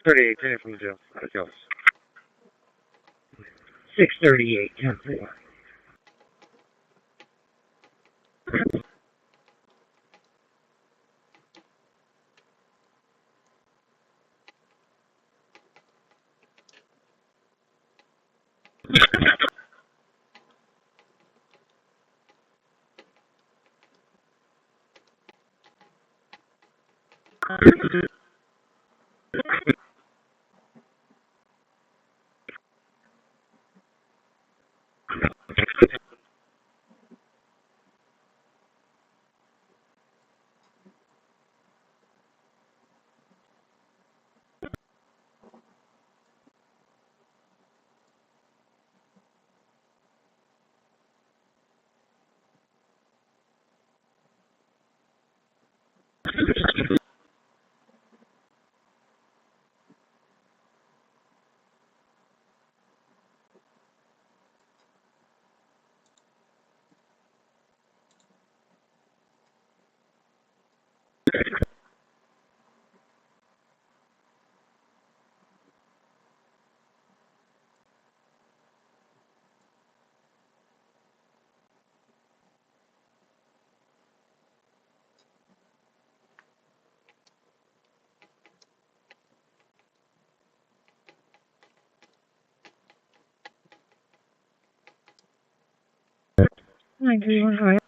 A: From the jail. Adios.
B: 638, 10-4.
N: 9315.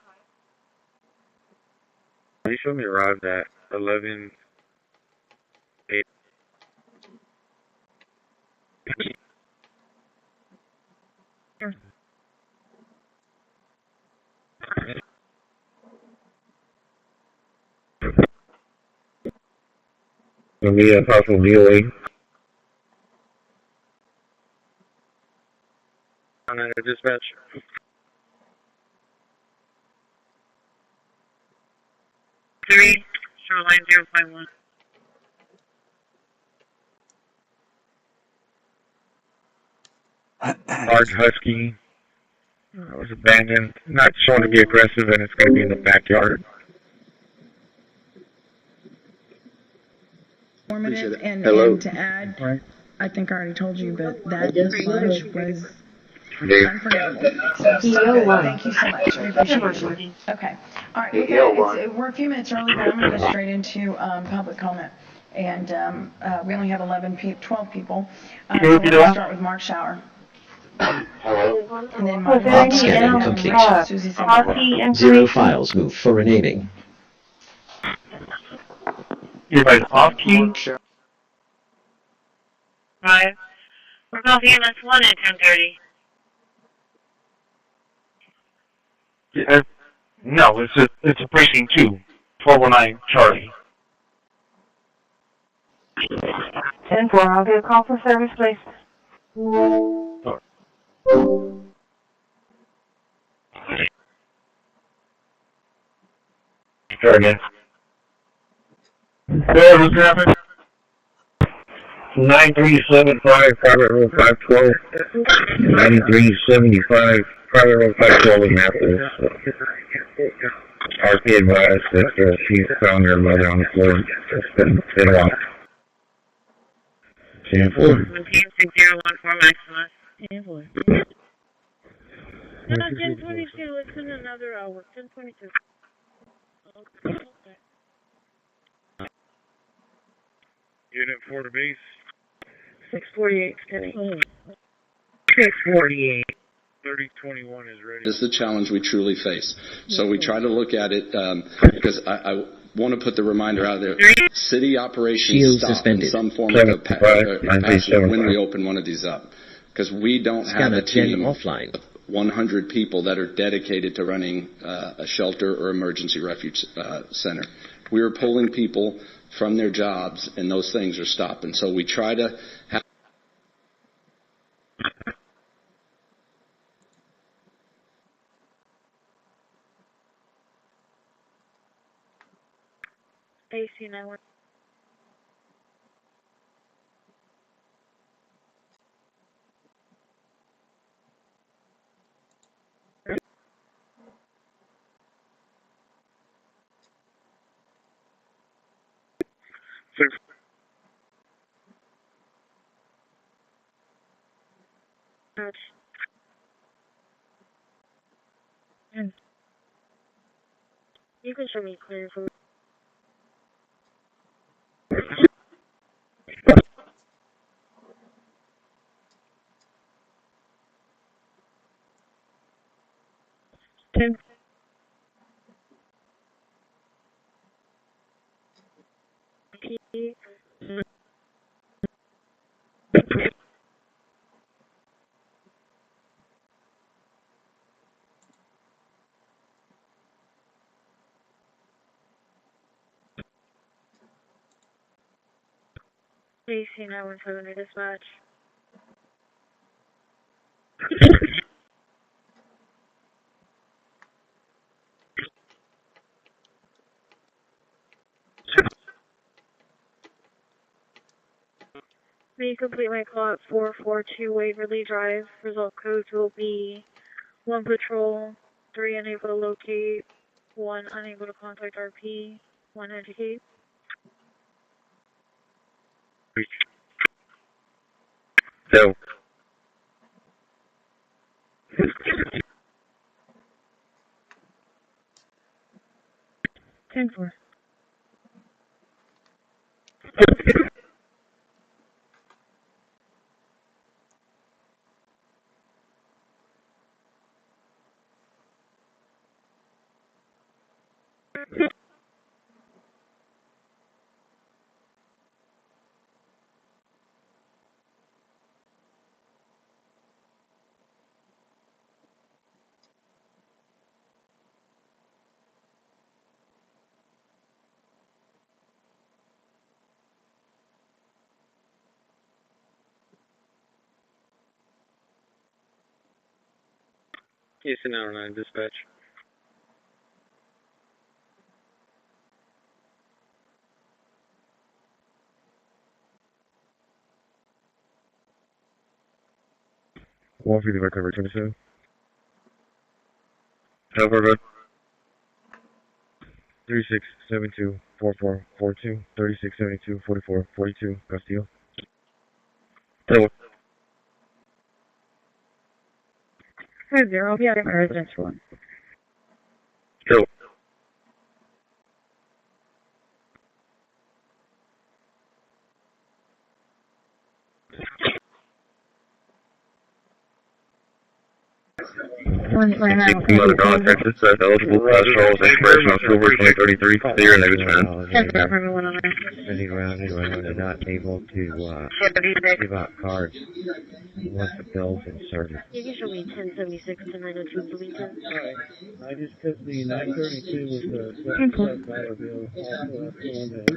A: You showed me arrived at 11. 8. Gonna be a possible DOA. On the dispatch.
B: Shoreline 051.
A: Large husky. Was abandoned. Not shown to be aggressive, and it's going to be in the backyard.
T: Informative, and to add, I think I already told you, but that lunch was unforgettable. So good. Thank you so much. We appreciate it. Okay. All right. We're a few minutes early, but I'm going to go straight into public comment. And we only have 12 people. So we're going to start with Mark Shower. And then Mark
G: Scanning complete.
T: Susie
G: 0 files moved for renaming.
B: You're by off key. 5. We're calling EMS 1 at 10:30.
A: Yeah, no, it's a precinct 2, 1209 Charlie.
N: 10-4, I'll get a call for service, please.
A: Start again. What's happening? 9375, private road 512. 9375, private road 512 in Annapolis. RP advised that she found her mother on the floor. It's been a while. 10-4.
B: 16014 Maximus.
N: 10-4. No, 1022. It's in another hour. 1022. Okay.
A: Unit 4 to base.
N: 648, Kenny.
A: 648. 3021 is ready.
R: This is the challenge we truly face. So we try to look at it because I want to put the reminder out there. City operations stop in some form of capacity when we open one of these up. Because we don't have a team offline. 100 people that are dedicated to running a shelter or emergency refuge center. We are pulling people from their jobs, and those things are stopping. So we try to have...
N: AC 91. You can show me clear for 10. AC 917 dispatch. May you complete my call at 442 Waverly Drive. Result codes will be 1 patrol, 3 unable to locate, 1 unable to contact RP, 1 educate.
A: So.
N: 10-4.
A: Houston 909 dispatch. One for the recovery 27. Over. 3672 4442 3672 4442 Castillo. Over.
N: 50, I'll be out of my residence for one.
A: Over. Texas, eligible class Charles, expiration October 2033, clear and negative man.
D: Running around and not able to give out cards once the bill's inserted.
B: You can show me 1076 to 902 Bloomington.
C: Alright, I just took the 932 with the $dollar bill. Also, that's the one that...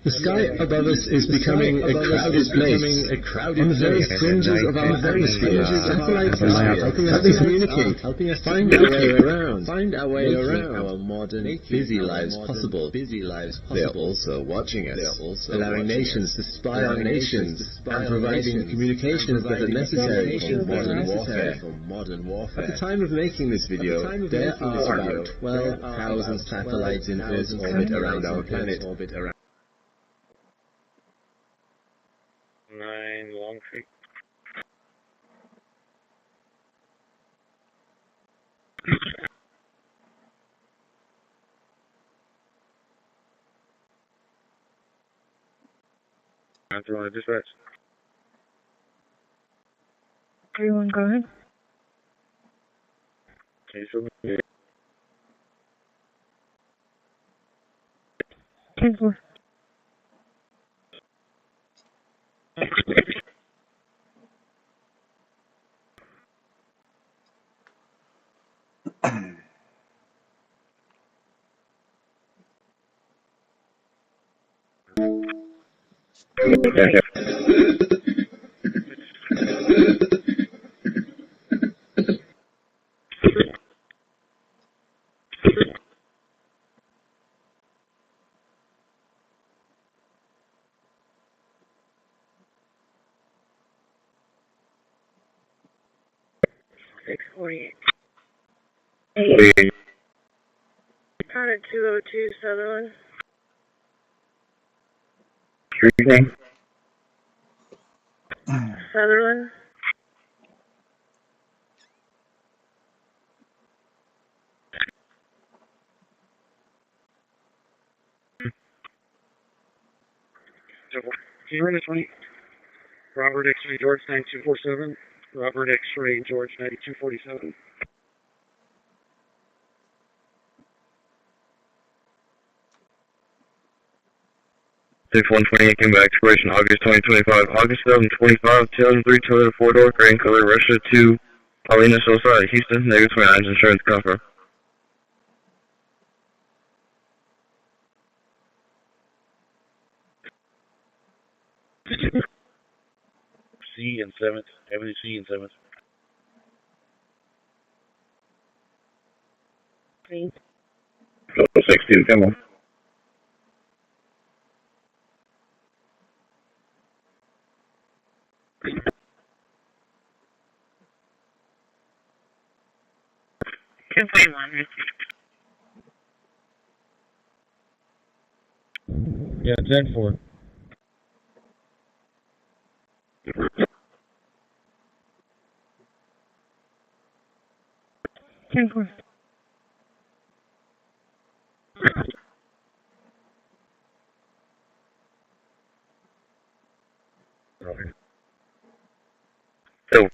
L: The sky above us is becoming a crowded place. On the very fringes of our atmosphere, satellites are helping us communicate, find our way around, our modern, busy lives possible. They're also watching us, allowing nations to spy on nations, and providing the communications that are necessary for modern warfare. At the time of making this video, there are about 12,000 satellites in Earth's orbit around our planet.
A: 9 Long Creek. Answer on dispatch.
N: 31, go ahead.
A: Can you show me?
N: 10-4. Counted 202 Sutherland.
A: Street name?
N: Sutherland.
A: Can you run this one? Robert X-ray George 9247. Robert X-ray George 9247. 6128 came back, expiration August 2025. August 2025, 2003 Toyota 4-door, gray in color, Russia 2, Paulina Sosa at Houston, negative 29, insurance confirm. C and 7th, Avenue C and 7th.
N: Please.
A: 62, come on. Yeah, 10-4. Okay. So.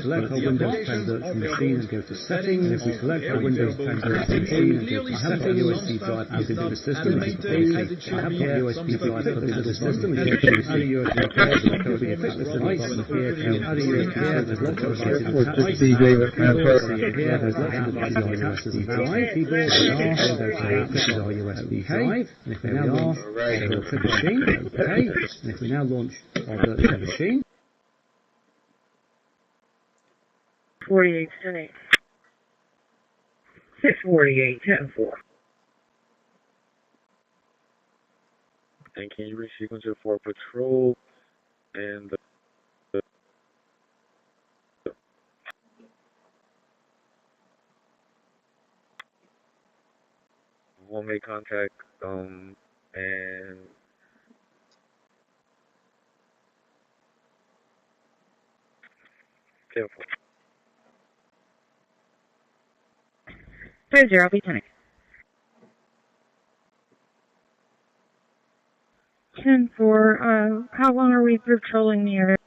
H: Select our Windows 10 virtual machine and go to settings, and if we select our Windows 10 virtual machine and go to I haven't got a USB drive plugged into the system, which is basic. I have got a USB drive plugged into the system, which is add a USB cable, and code the effect little button here to add a USB cable, there's lots of devices attached. See here, there's lots of devices attached to the keyboard, this is our USB drive, and if we now launch our virtual machine, okay, and if we now launch our virtual machine,
B: 48, 10, 648, 10, 4.
A: And can you resequence it for patrol and the we'll make contact and 10, 4.
B: 30, I'll be 10. 10, 4, how long are we patrolling the area?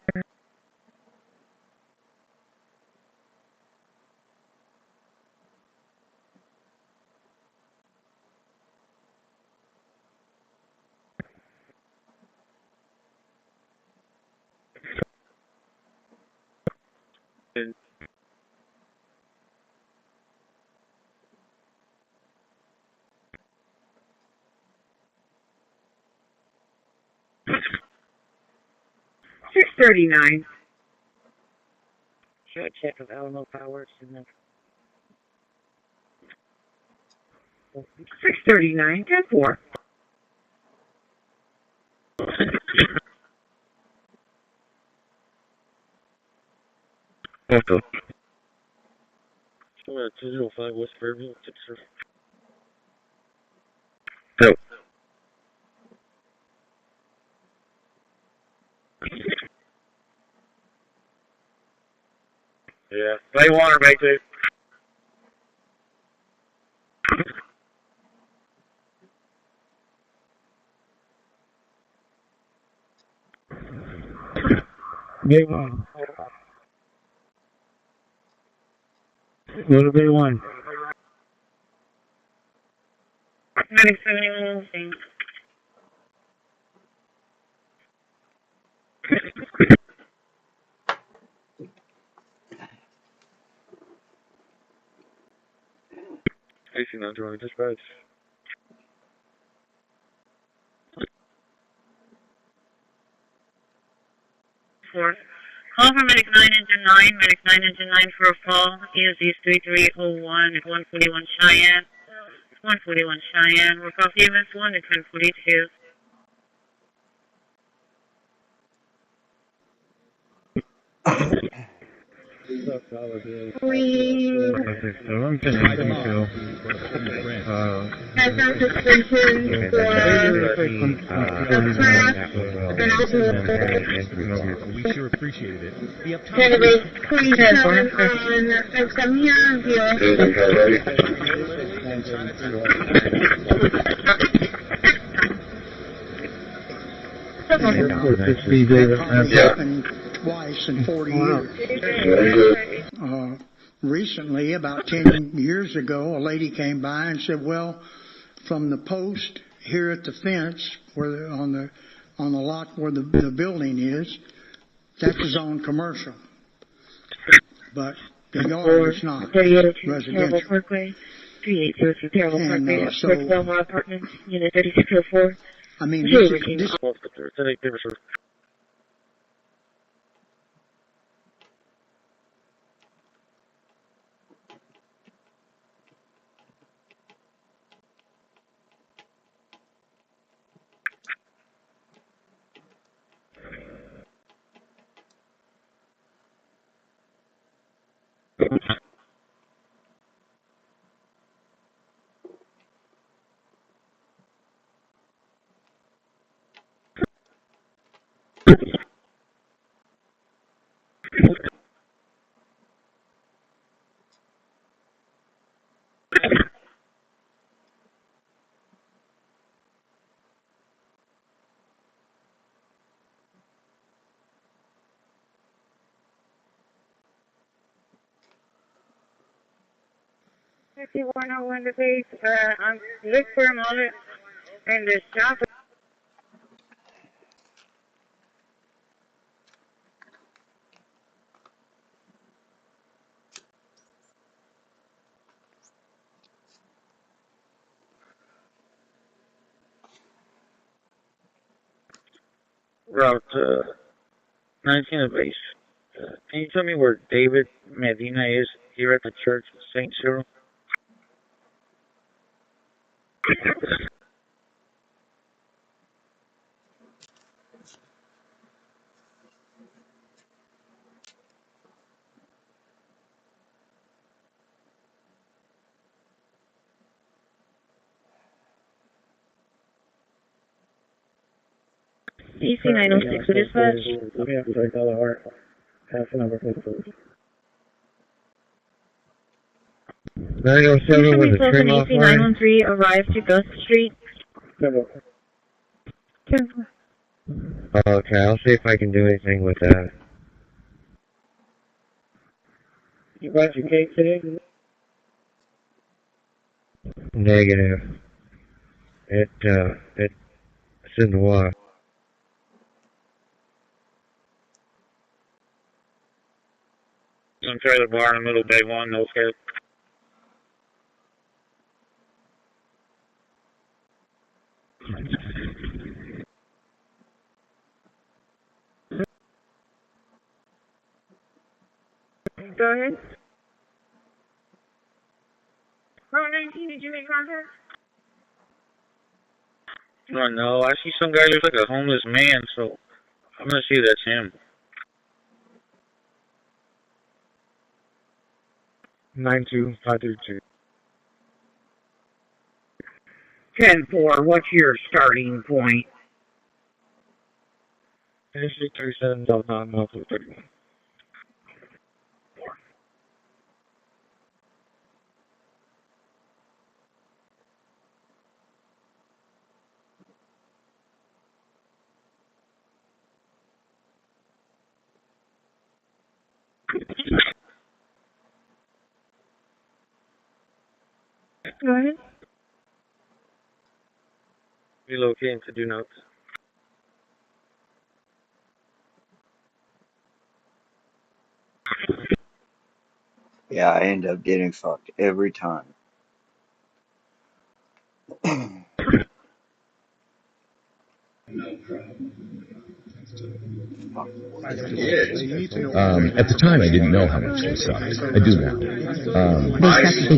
A: And
B: 639. Should I check if I don't know if I works in the 639, 10, 4.
A: Delta. 205 West Fairview, Texas. Go. Yeah, they water back there.
C: Big one. Little big one.
B: Medic 71, thing.
A: AC 920 dispatch.
B: Call for Medic 9 Engine 9, Medic 9 Engine 9 for a fall, ESD 3301 at 141 Cheyenne. 141 Cheyenne, we're off EMS 1 at 1042.
W: We sure appreciated it. The
K: happened twice in 40 years. Recently, about 10 years ago, a lady came by and said, well, from the post here at the fence, where on the lot where the building is, that's a zone commercial. But the yard is not residential.
B: Parkway, 3802 Terrible Parkway,
K: And so,
B: Belmont Apartments, Unit 3604.
K: I mean, this
B: 5101 to base. I'm look for a moment and the stop.
A: Route 19 to base. Can you tell me where David Medina is here at the church of St. Cyril?
B: EC 906 for dispatch.
C: Yeah, sorry, call the heart. Half number 15.
A: 907 with a trim off
B: EC 913 arrived to Gus Street.
D: Okay, I'll see if I can do anything with that.
C: You brought your cake today?
D: Negative. It's in the water.
A: Some trailer bar in the middle of Bay 1, no scared.
B: Go ahead. Route 19, did you make contact?
A: Oh no, I see some guy who's like a homeless man, so I'm gonna see if that's him.
D: 92532.
I: 10-4, what's your starting point?
D: 3637 Delta 931.
B: Go ahead.
A: Relocating to do notes.
E: Yeah, I end up getting fucked every time.
L: At the time, I didn't know how much they sucked. I do now.
J: They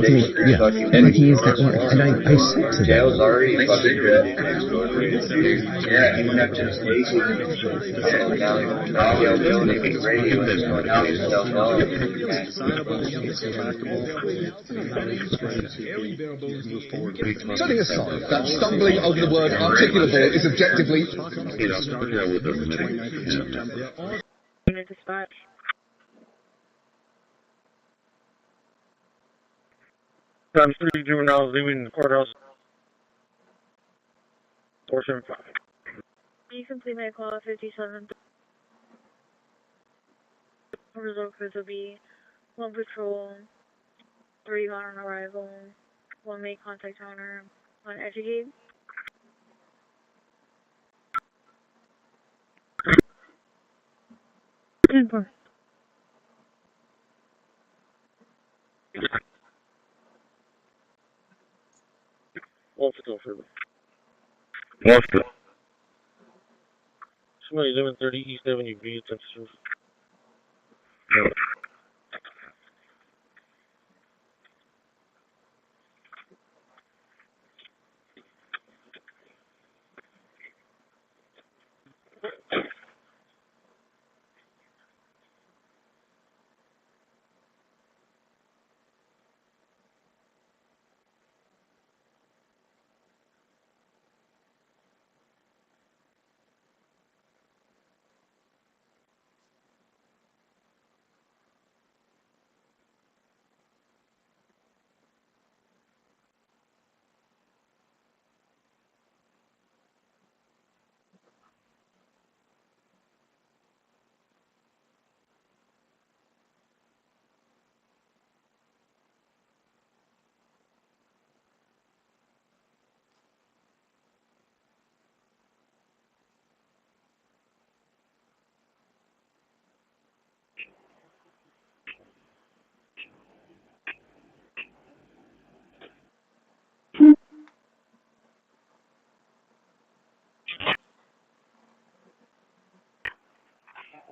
J: do.
L: Yeah,
J: And he used that word.
L: and I said to them,
E: already fucking good. Yeah, even after the station, now you're building a radio and going out yourself
L: setting aside that stumbling over the word articulable is objectively...
B: Unit dispatch.
A: I'm still doing now, leaving the courthouse. 475.
N: You complete my call at 57. Result codes will be 1 patrol, 3 on arrival, 1 make contact owner, 1 educate.
A: Molester. Somebody 1130 East Avenue B, Texas.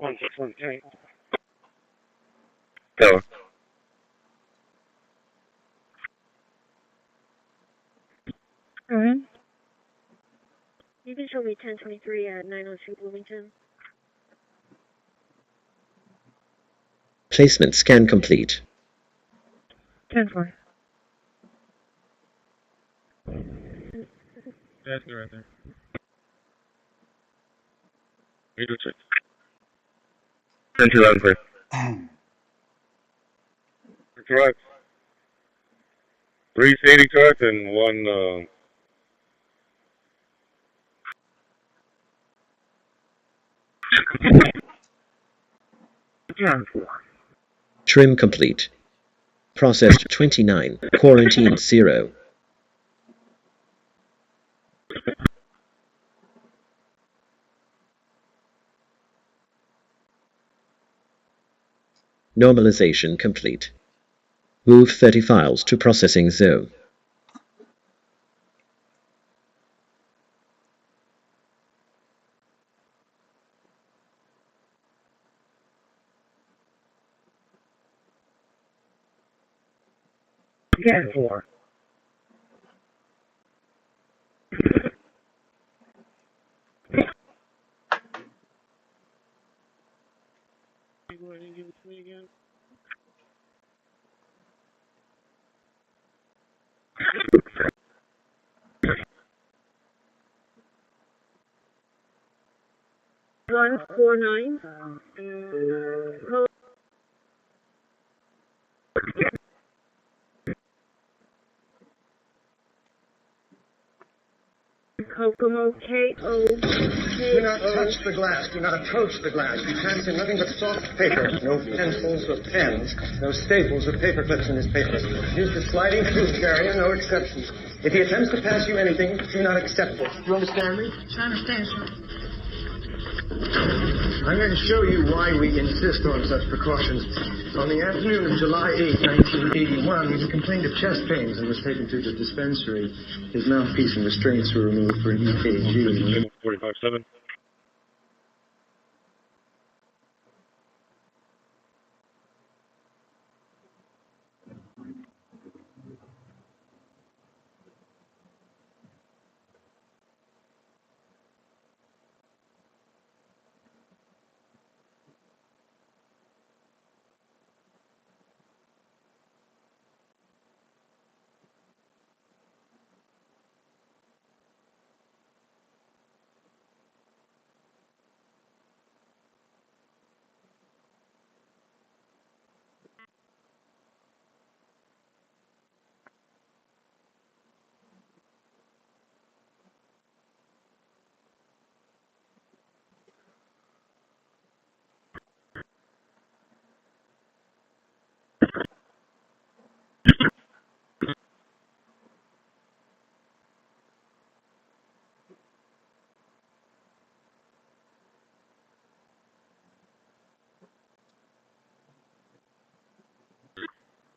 A: 1618. Go.
N: Alright. You can show me 1023 at 902 Bloomington.
G: Placement scan complete.
N: 10-4.
A: That's right there. You do check. 10-11 first. Trucks. 3 city trucks and 1,
G: Trim complete. Processed 29. Quarantined 0. Normalization complete. Move 30 files to processing zone.
I: Get 4.
A: Go ahead and give it to me again.
N: One 49. Kokomo K-O.
F: Do not touch the glass. Do not approach the glass. You pass in nothing but soft paper. No pencils or pens. No staples or paper clips in this paper. Use the sliding proof barrier. No exceptions. If he attempts to pass you anything, do not accept it. Do you understand me?
T: I understand, sir.
F: I'm going to show you why we insist on such precautions. On the afternoon of July 8, 1981, he complained of chest pains and was taken to the dispensary. His mouthpiece and restraints were removed for an EKG.
A: 45-7.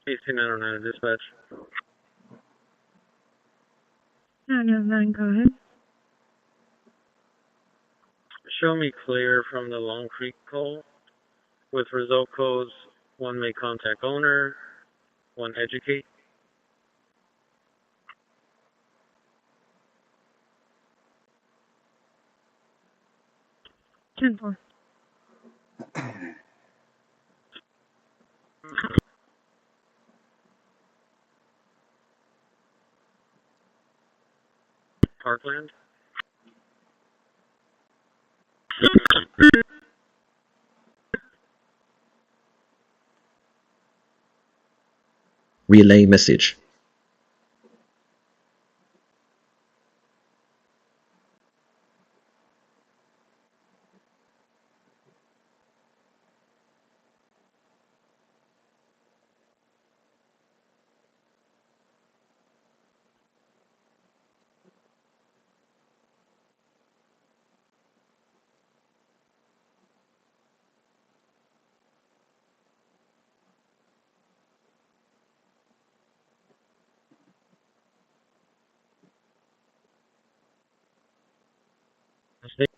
A: AC-909 dispatch.
N: 909, go ahead.
A: Show me clear from the Long Creek call with result codes. 1 may contact owner, 1 educate.
N: Ten-4.
A: Parkland.
G: Relay message.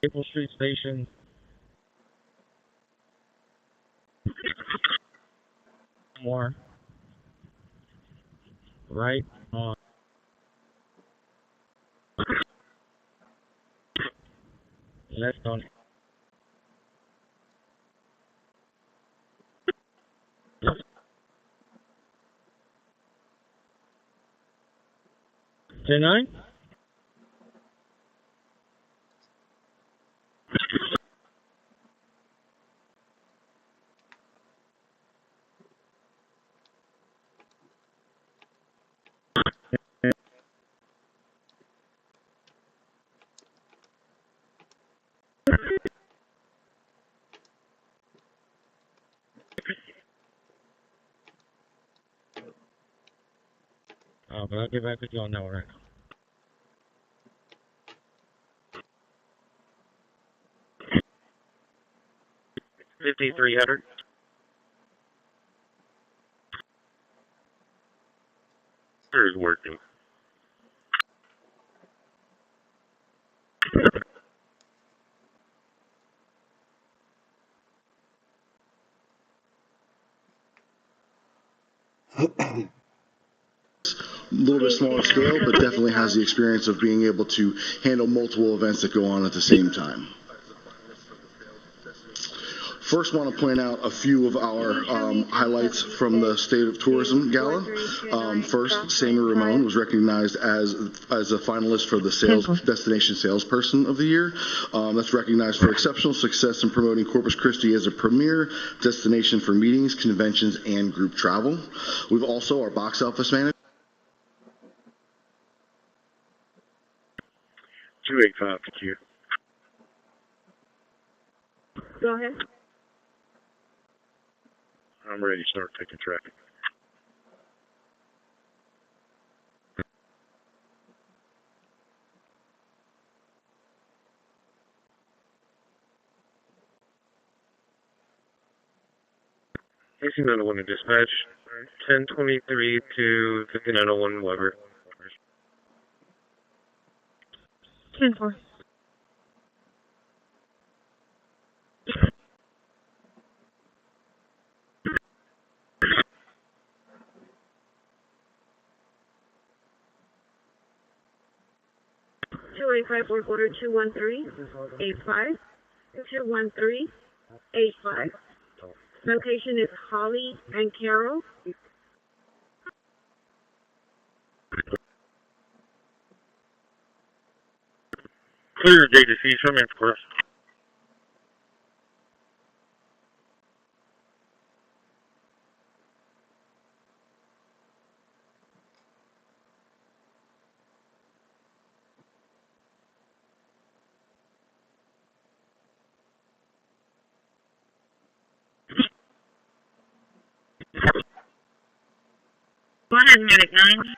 A: Staple Street Station. more. Right on. Left on. Nine. Oh, but I'll get back with you on that one right now. 5300. Is working.
P: A little bit smaller scale, but definitely has the experience of being able to handle multiple events that go on at the same time. First, want to point out a few of our highlights from the State of Tourism Gala. First, Sammy Ramon was recognized as a finalist for the Destination Salesperson of the Year. That's recognized for exceptional success in promoting Corpus Christi as a premier destination for meetings, conventions, and group travel. We've also our box office manager.
A: 285 for you.
N: Go ahead.
A: I'm ready to start taking traffic. AC 901 to dispatch. 1023 to 5901 Weber.
N: 10-4. Work order 213-85. 213-85. Location is Holly and Carroll.
A: Clear JDC, show me, of course.
B: Go ahead, Medic 9.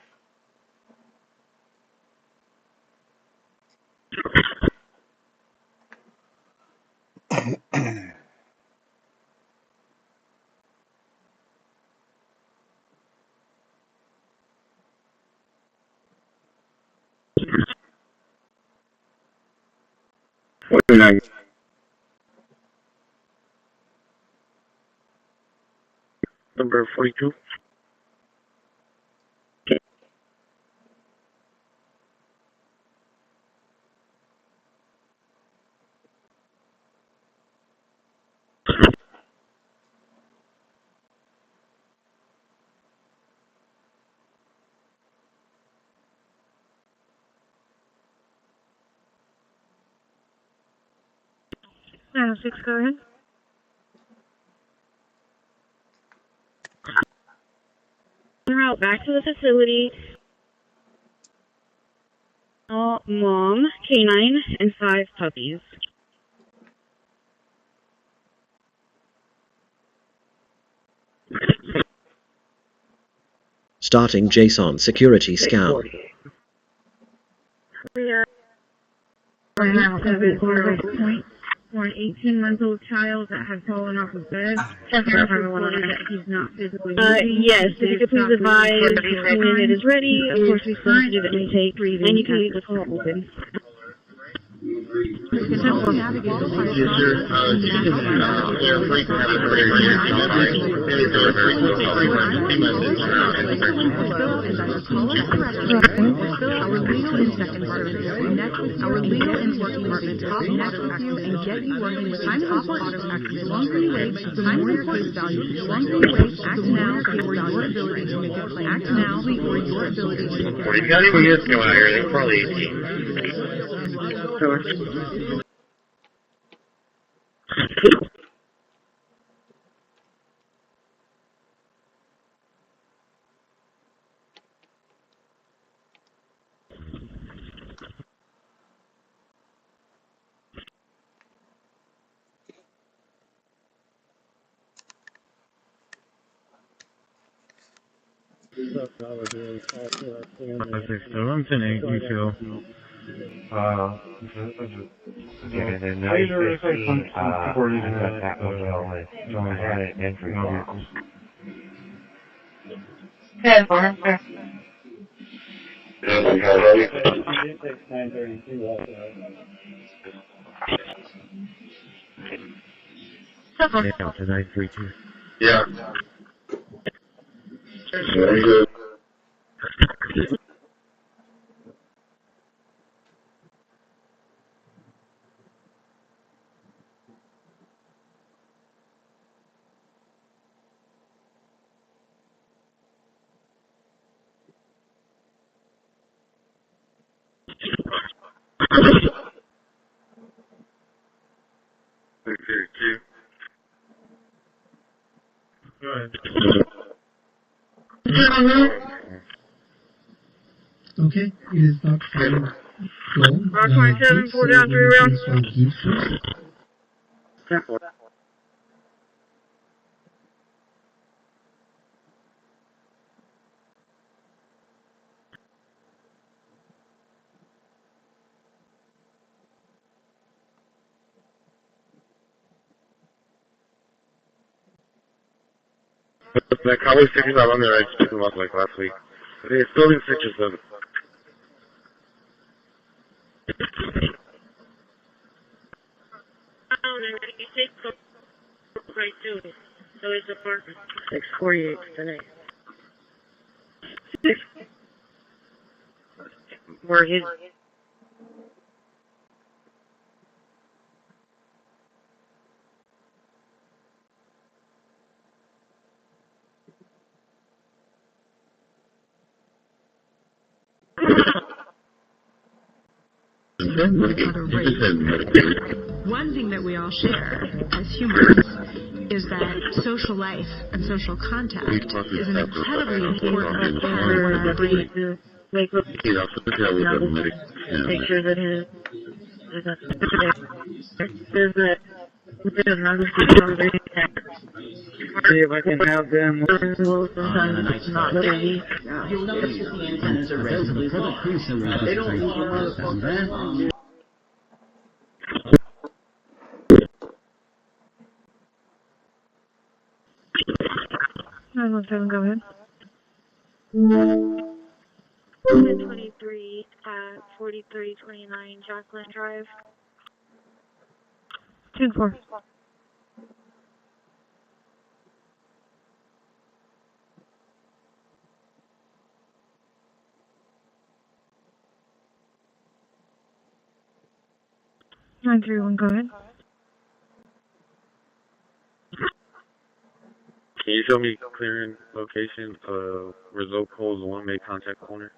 A: Number 42.
N: No, 6, go ahead. En route back to the facility. Mom, canine, and 5 puppies.
G: Starting JSON security scan.
N: We are point for an 18-month-old child that has fallen off his bed. That he's not physically moving. Yes, if you could please advise when it is ready. Of course, we still have to do the intake, and you can leave the call open.
J: can help you navigate the process.
A: Yes, sir. They're free to have a very
J: our legal inspection services connect with our legal enforcement department to connect with you and get you working with time top auto taxes. The longer you wait, the more your case value. The longer you wait, act now for your ability to make a claim. Act now for your ability to make a claim.
A: We've got any youths go out here, they're probably 18.
D: I'm finna you yeah, the nueces, I got that model list. I had it entry box.
B: Good morning, sir.
C: It takes 932 off that.
D: Yeah, to 932.
A: Yeah. Very good.
S: Okay, it is about 5 gold.
B: 27, 4 down, 3 around.
A: That cowboy stickers out on there, I just picked them up like last week. They still in stitches of it.
B: Right to it. So it's a partner. 648 tonight. Where his
J: One thing that we all share as humans is that social life and social contact is an incredibly important part of our brain.
B: make sure that his
C: See if I can have them.
B: sometimes not really.
H: You'll notice that the antennas are relatively long. They don't down there.
N: 917, go ahead. 1023 at 4329 Jacqueline Drive.
B: 10-4. Nine three one, go ahead.
A: Can you show me clearing location of result calls one made contact corner?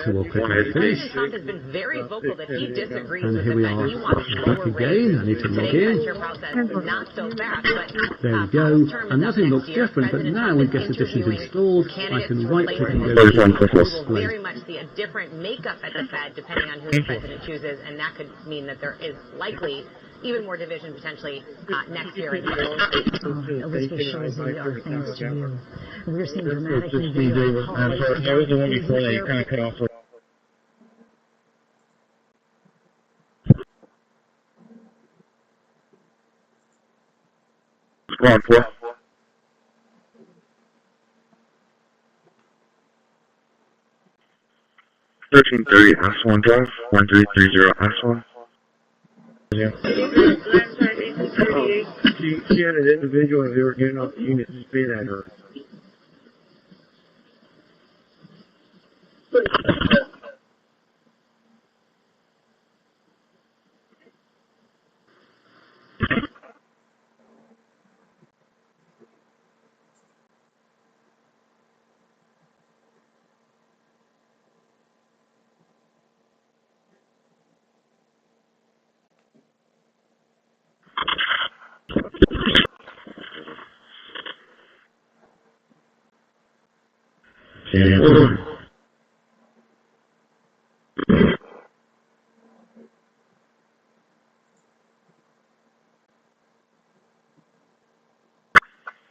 J: Trump has been very vocal that he disagrees
H: and
J: with
H: here
J: the
H: we
J: fact
H: are
J: he wants
H: back again. I need to log in.
J: not so fast, but
H: There we go. And nothing looks different, but now with guest additions installed, I can right click and go to display.
J: very much see a different makeup at the Fed depending on who the president chooses, and that could mean that there is likely even more division potentially next year in the
I: Which just shows the things to you. We're seeing dramatically
C: That was the one before they kind of cut off.
A: Squad 4. 1330 S1 Drive, 1330 S1. Yeah.
C: She had an individual and they were getting off the unit to spit at her.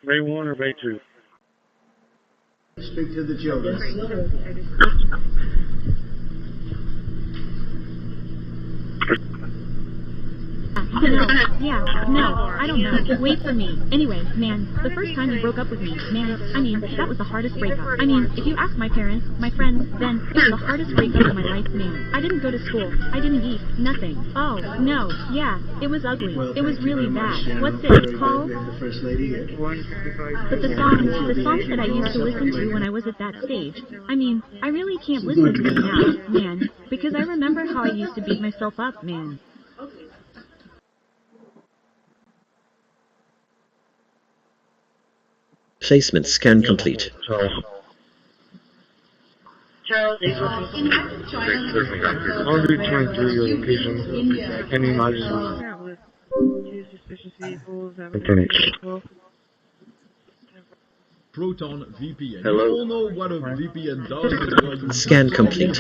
C: Bay 1 or Bay 2?
F: Speak to the children.
J: No, I don't know. Wait for me. Anyway, man, the first time you broke up with me, man, I mean, that was the hardest breakup. I mean, if you ask my parents, my friends, then it was the hardest breakup of my life, man. I didn't go to school. I didn't eat. Nothing. Oh, no. Yeah, it was ugly. It was really bad. What's it called? But the songs that I used to listen to when I was at that stage, I mean, I really can't listen to them now, man, because I remember how I used to beat myself up, man.
G: Placement scan complete.
B: Charles,
C: I'll be trying through your location. Any knowledge?
N: Suspicious vehicles.
L: Proton VPN.
G: Hello.
L: You all know what a VPN does and why you
G: Scan complete.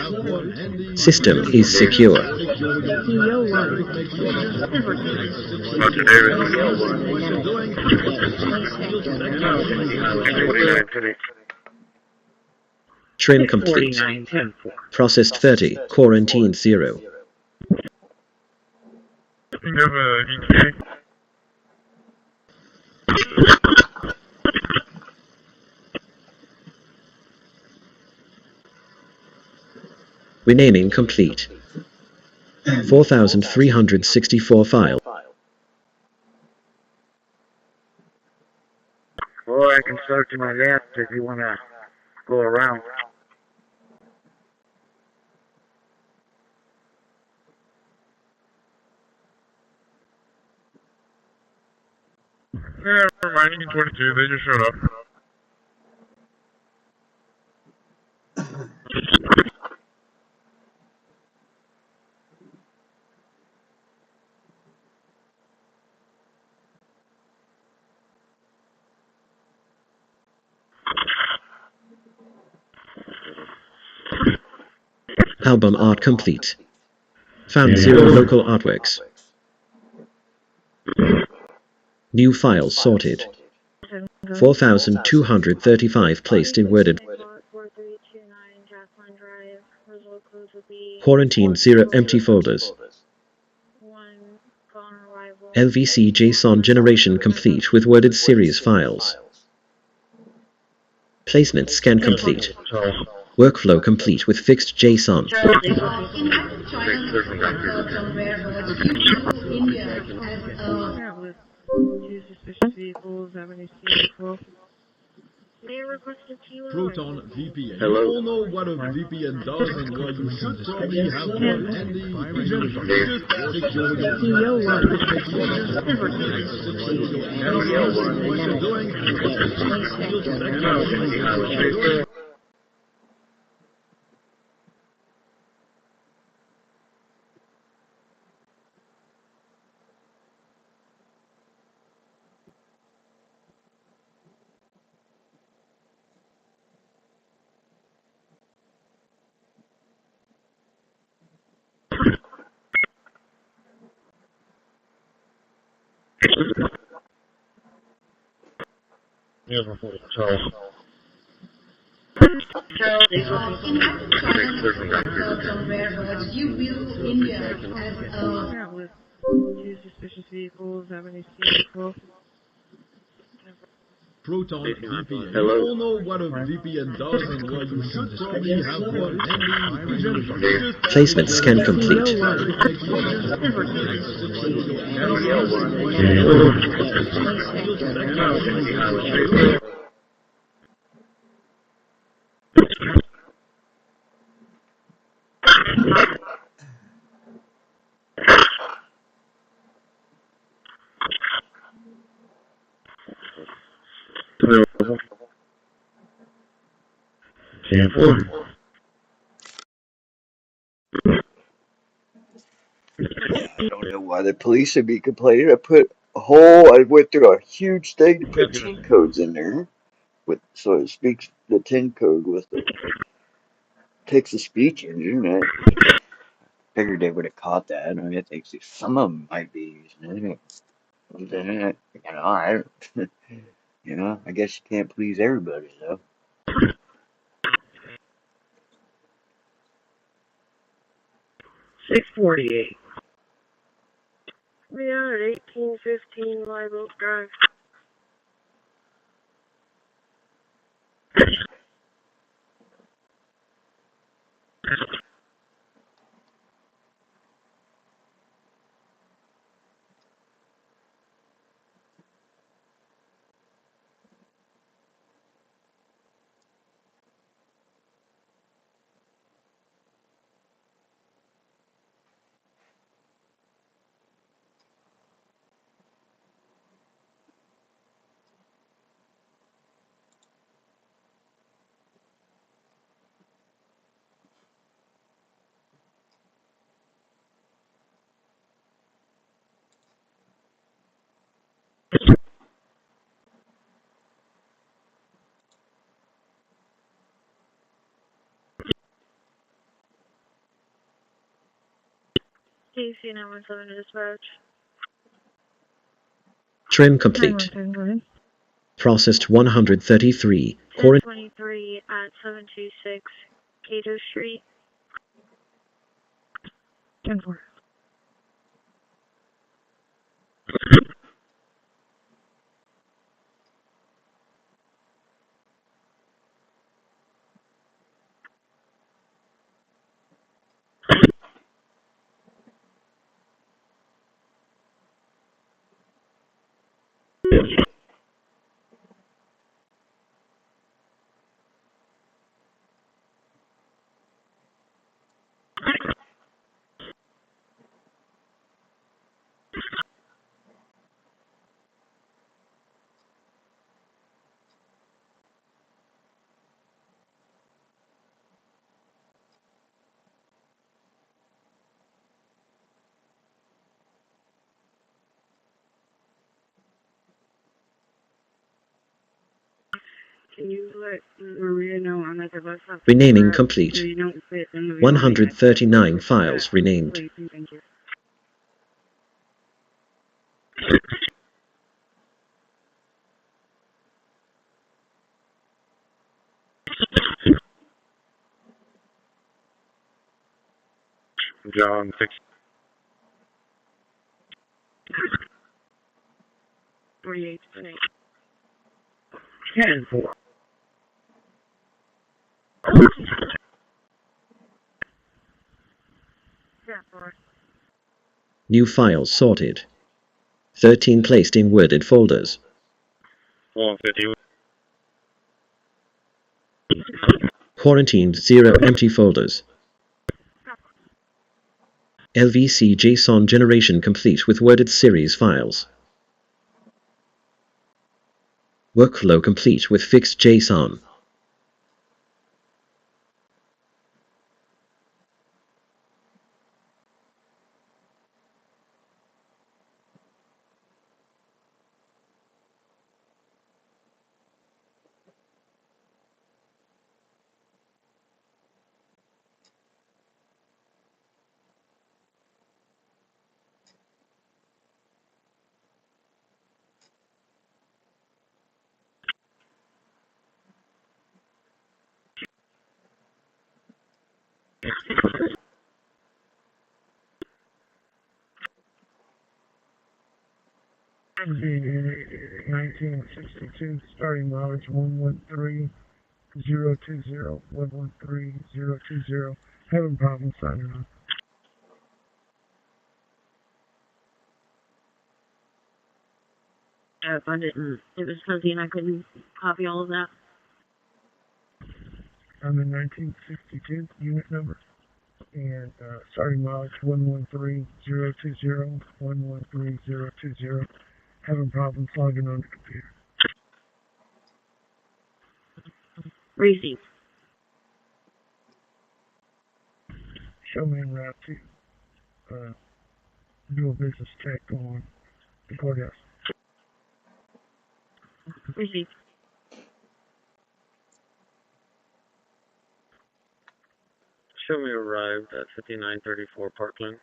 G: System is secure. Trim complete. Processed 30. Quarantined 0. Renaming complete. 4,364 files.
C: Well, I can start to my left if you want to go around. Yeah, never mind, you can 22, they just showed up.
G: Album art complete. Found 0 local artworks. New files sorted. 4,235 placed in worded. Quarantine 0 empty folders. LVC JSON generation complete with worded series files. Placement scan complete. Workflow complete with fixed JSON.
L: Proton VPN.
G: Hello.
L: You all know what a VPN does and why you should probably have one handy. You just secure your make sure doing.
N: Suspicious vehicles, have any vehicles?
L: Proton VPN.
A: Hello.
L: You all know what a VPN does and why you should probably have one handy.
G: Placement scan complete.
Q: I don't know why the police should be complaining. I went through a huge thing to put 10 codes in there, so it speaks the 10 code with the text-to-speech engine. I figured they would have caught that. I mean, I think some of them might be using it. I guess you can't please everybody, though.
B: 648. We are at 1815 Live Oak Drive. KC 917 dispatch.
G: Trim complete. Processed 133.
B: 1023 at 726 Cato Street. 10-4. Can you let Maria know I'm at the bus stop?
G: Renaming complete. 139 files renamed.
B: Thank you.
A: John 6.
B: 48.
A: 10-4.
B: Yeah, 4.
G: New files sorted. 13 placed in worded folders.
A: 150.
G: Quarantined 0 empty folders. LVC JSON generation complete with worded series files. Workflow complete with fixed JSON.
C: 1962, starting mileage 113020, 113020. Having problems signing on.
B: I found it and it was fuzzy and I couldn't copy all of that.
C: I'm in 1962 unit number. And starting mileage 113020, 113020. Having problems logging on the computer.
B: Receive.
C: Show me en route to do a business check on the courthouse.
B: Receive.
A: Show me arrived at 5934 Parkland.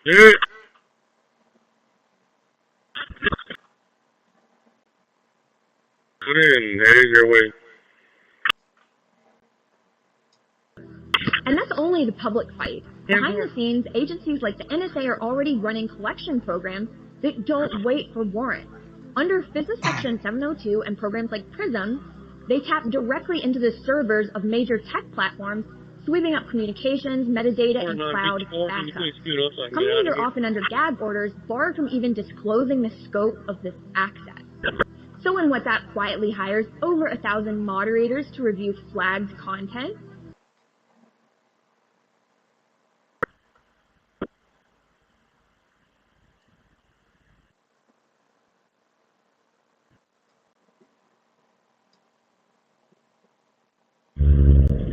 A: Yeah. There's your way.
M: And that's only the public fight. Behind the scenes, agencies like the NSA are already running collection programs that don't wait for warrants. Under FISA Section 702 and programs like PRISM, they tap directly into the servers of major tech platforms, sweeping up communications, metadata, and cloud backup. Companies are often under gag orders, barred from even disclosing the scope of this access. So when WhatsApp quietly hires over 1,000 moderators to review flagged content,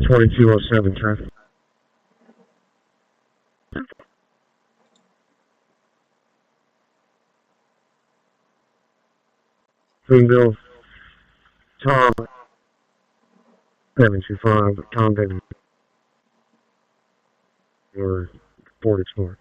A: .2207 traffic. Greenville, Tom 725, Tom David, or Ford Explorer.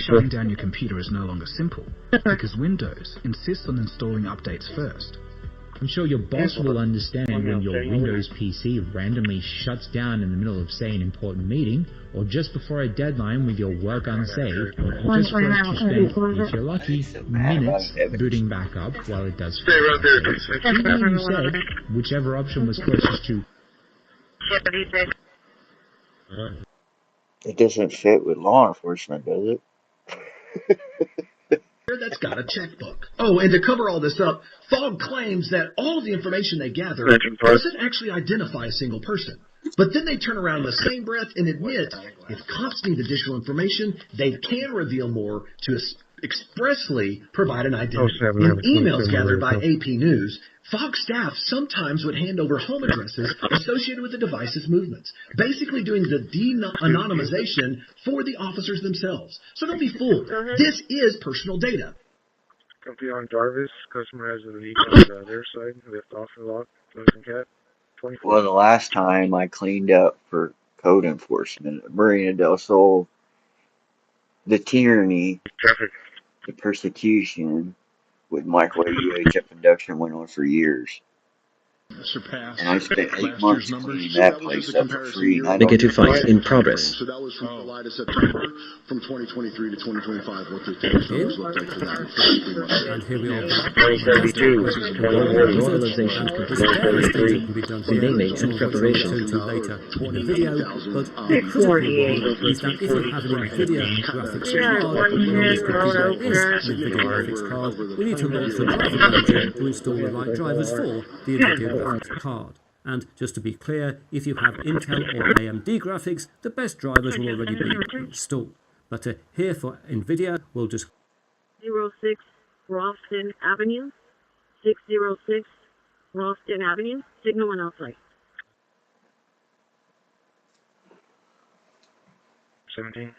U: Shutting down your computer is no longer simple, because Windows insists on installing updates first.
V: I'm sure your boss will understand when your Windows PC randomly shuts down in the middle of, say, an important meeting, or just before a deadline with your work unsaved, just for it to spend, if you're lucky, minutes booting back up while it does. Even you said whichever option was closest to.
Q: It doesn't fit with law enforcement, does it?
L: That's got a checkbook. Oh, and to cover all this up, Fogg claims that all of the information they gather doesn't actually identify a single person. But then they turn around in the same breath and admit if cops need additional information, they can reveal more to expressly provide an identity. In emails gathered by AP News, Fogg staff sometimes would hand over home addresses associated with the device's movements, basically doing the de-anonymization for the officers themselves. So don't be fooled. This is personal data.
C: Copy on Jarvis. Customer has a leak on their side. Lift off the lock. Closing cat. 24.
Q: Well, the last time I cleaned up for code enforcement at Marina del Sol, the tyranny, the persecution with microwave UHF induction went on for years.
L: surpassed
Q: And I spent 8
L: last
Q: months
L: year's numbers.
Q: cleaning that
L: That was just
Q: place
L: a
Q: up for
L: comparison
Q: free, and I don't
G: Negative
Q: even
G: fight in progress.
P: So that was from July to September, from 2023 to 2025, what the attendance numbers looked like for that first 3 months.
H: And here we are.
A: 2032,
G: Normalization
H: This
G: complete.
H: various things that can be done here,
G: Renaming
H: some
G: and
H: of which we'll
G: preparation.
H: return to later in the video, but the critical one is that if you have an NVIDIA graphics card, and on this computer there is an NVIDIA graphics card, we need to launch the driver manager to install the right drivers for the NVIDIA graphics card. And just to be clear, if you have Intel or AMD graphics, the best drivers will already be installed. But here for NVIDIA, we'll just
B: 06 Ralston Avenue, 606 Ralston Avenue, signal and outside.
A: 17.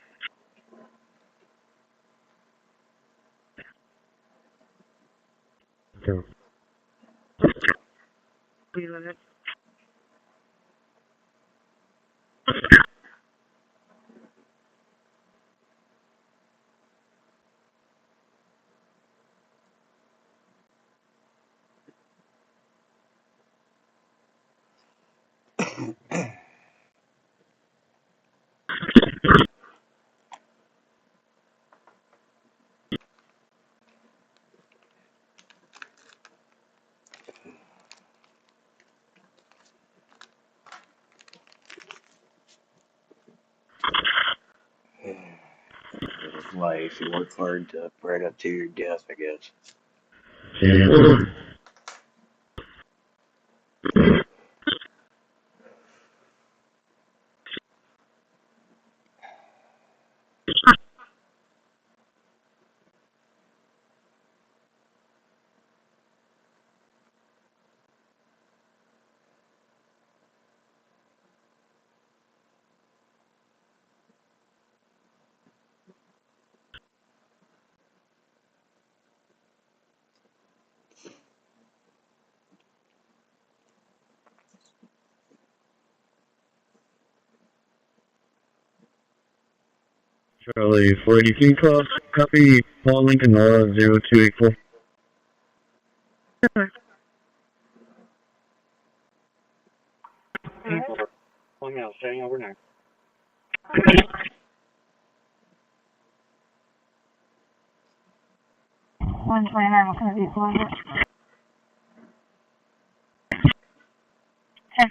A: Go.
B: Please let it.
Q: Life, you work hard to right up to your death, I guess.
A: Yeah. 483 call, copy, Paul Lincoln, Nora 0284.
C: Pulling out, staying overnight.
B: 129, what's going to be closer? 10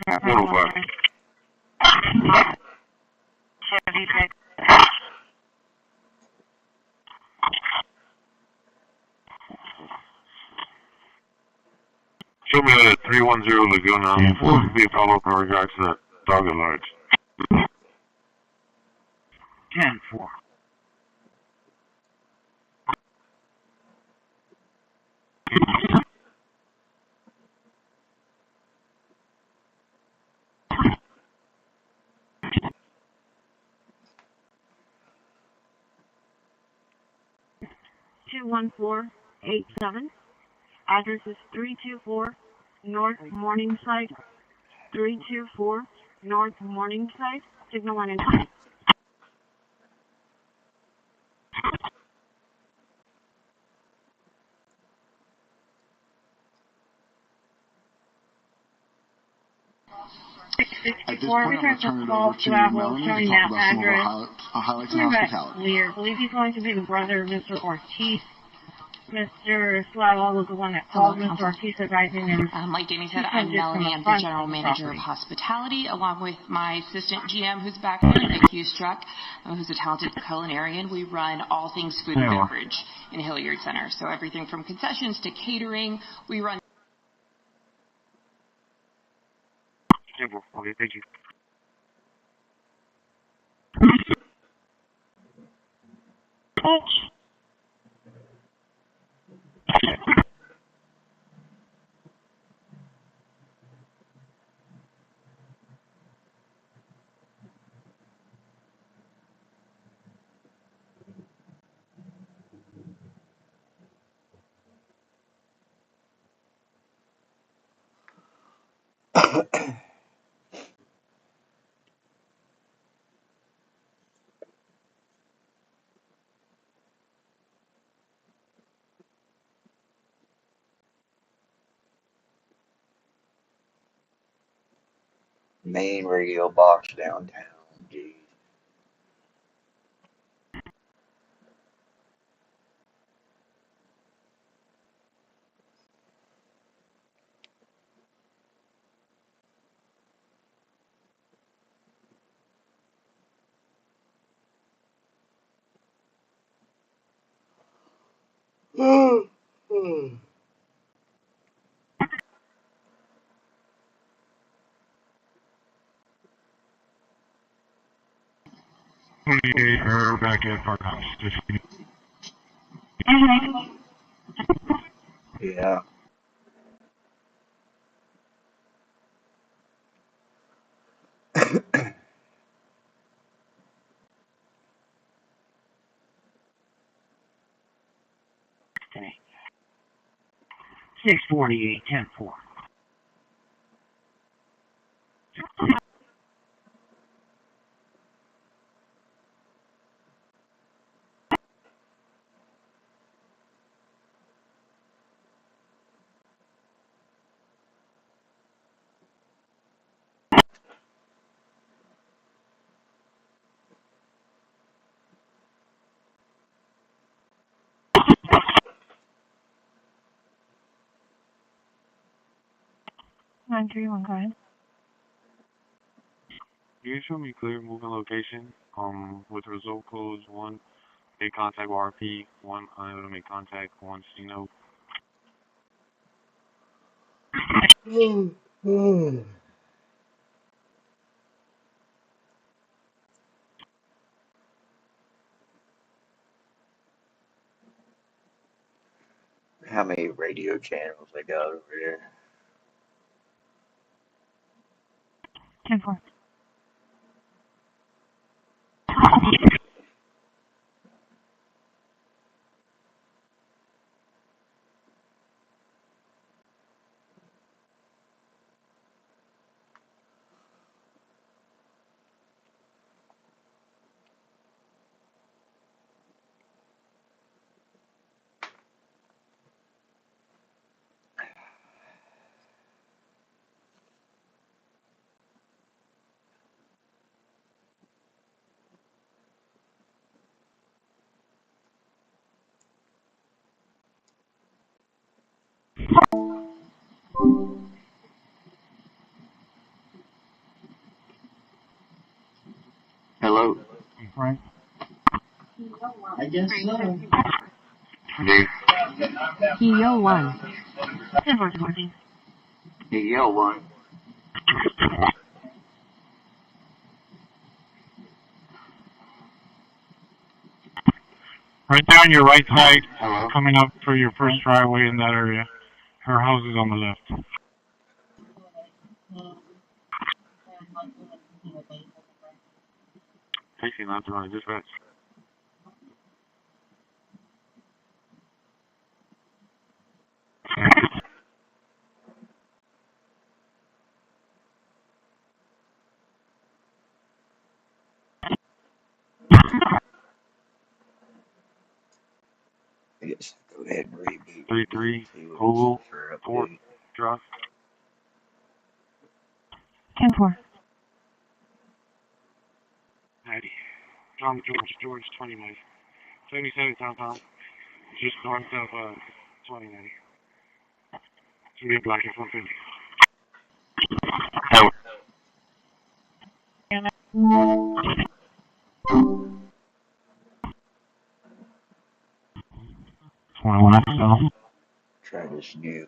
A: Show me at 310 Laguna, be a follow-up in regards to that dog alert. 10-4.
B: Two 21487. Address is 324 North Morningside. 324 North Morningside. Signal 1 and 2.
P: At this point, I'm going to turn it over to Melanie to talk about some of our highlights in hospitality.
B: Weird. I believe he's going to be the brother of Mr. Ortiz. Mr. Slavel was the one that called Mr. Ortiz advising him.
O: Like Jamie said, I'm Melanie. I'm the general manager of hospitality, along with my assistant GM, who's back there, Nick Hustruck, who's a talented culinarian. We run all things food and beverage in Hilliard Center. So everything from concessions to catering. We run.
A: Okay, thank you.
Q: Main radio box downtown. Jeez.
A: Back at Park House.
Q: Yeah.
A: Okay. 648, 10-4.
N: Nine three one, go ahead.
A: Can you show me clear moving location? With result codes 1, make contact RP, 1, unable to make contact, 1, C-note.
Q: How many radio channels I got over there?
N: 10-4.
Q: Hello?
A: Frank?
S: I guess so.
B: Kilo 1.
N: 10-4.
Q: Hey, yo, one.
A: Right there on your right side,
Q: Hello?
A: coming up for your first driveway in that area. Her house is on the left. Facing left on dispatch.
Q: I guess go ahead and reboot.
A: 3-3,
Q: See what this
A: Google,
Q: is for
A: Fort,
Q: update.
A: Drop.
N: 10-4.
A: Natty. John George 20, Natty. 77 downtown. Just north of 20, Natty. It's gonna be a black F-150. Oh.
Q: Try this new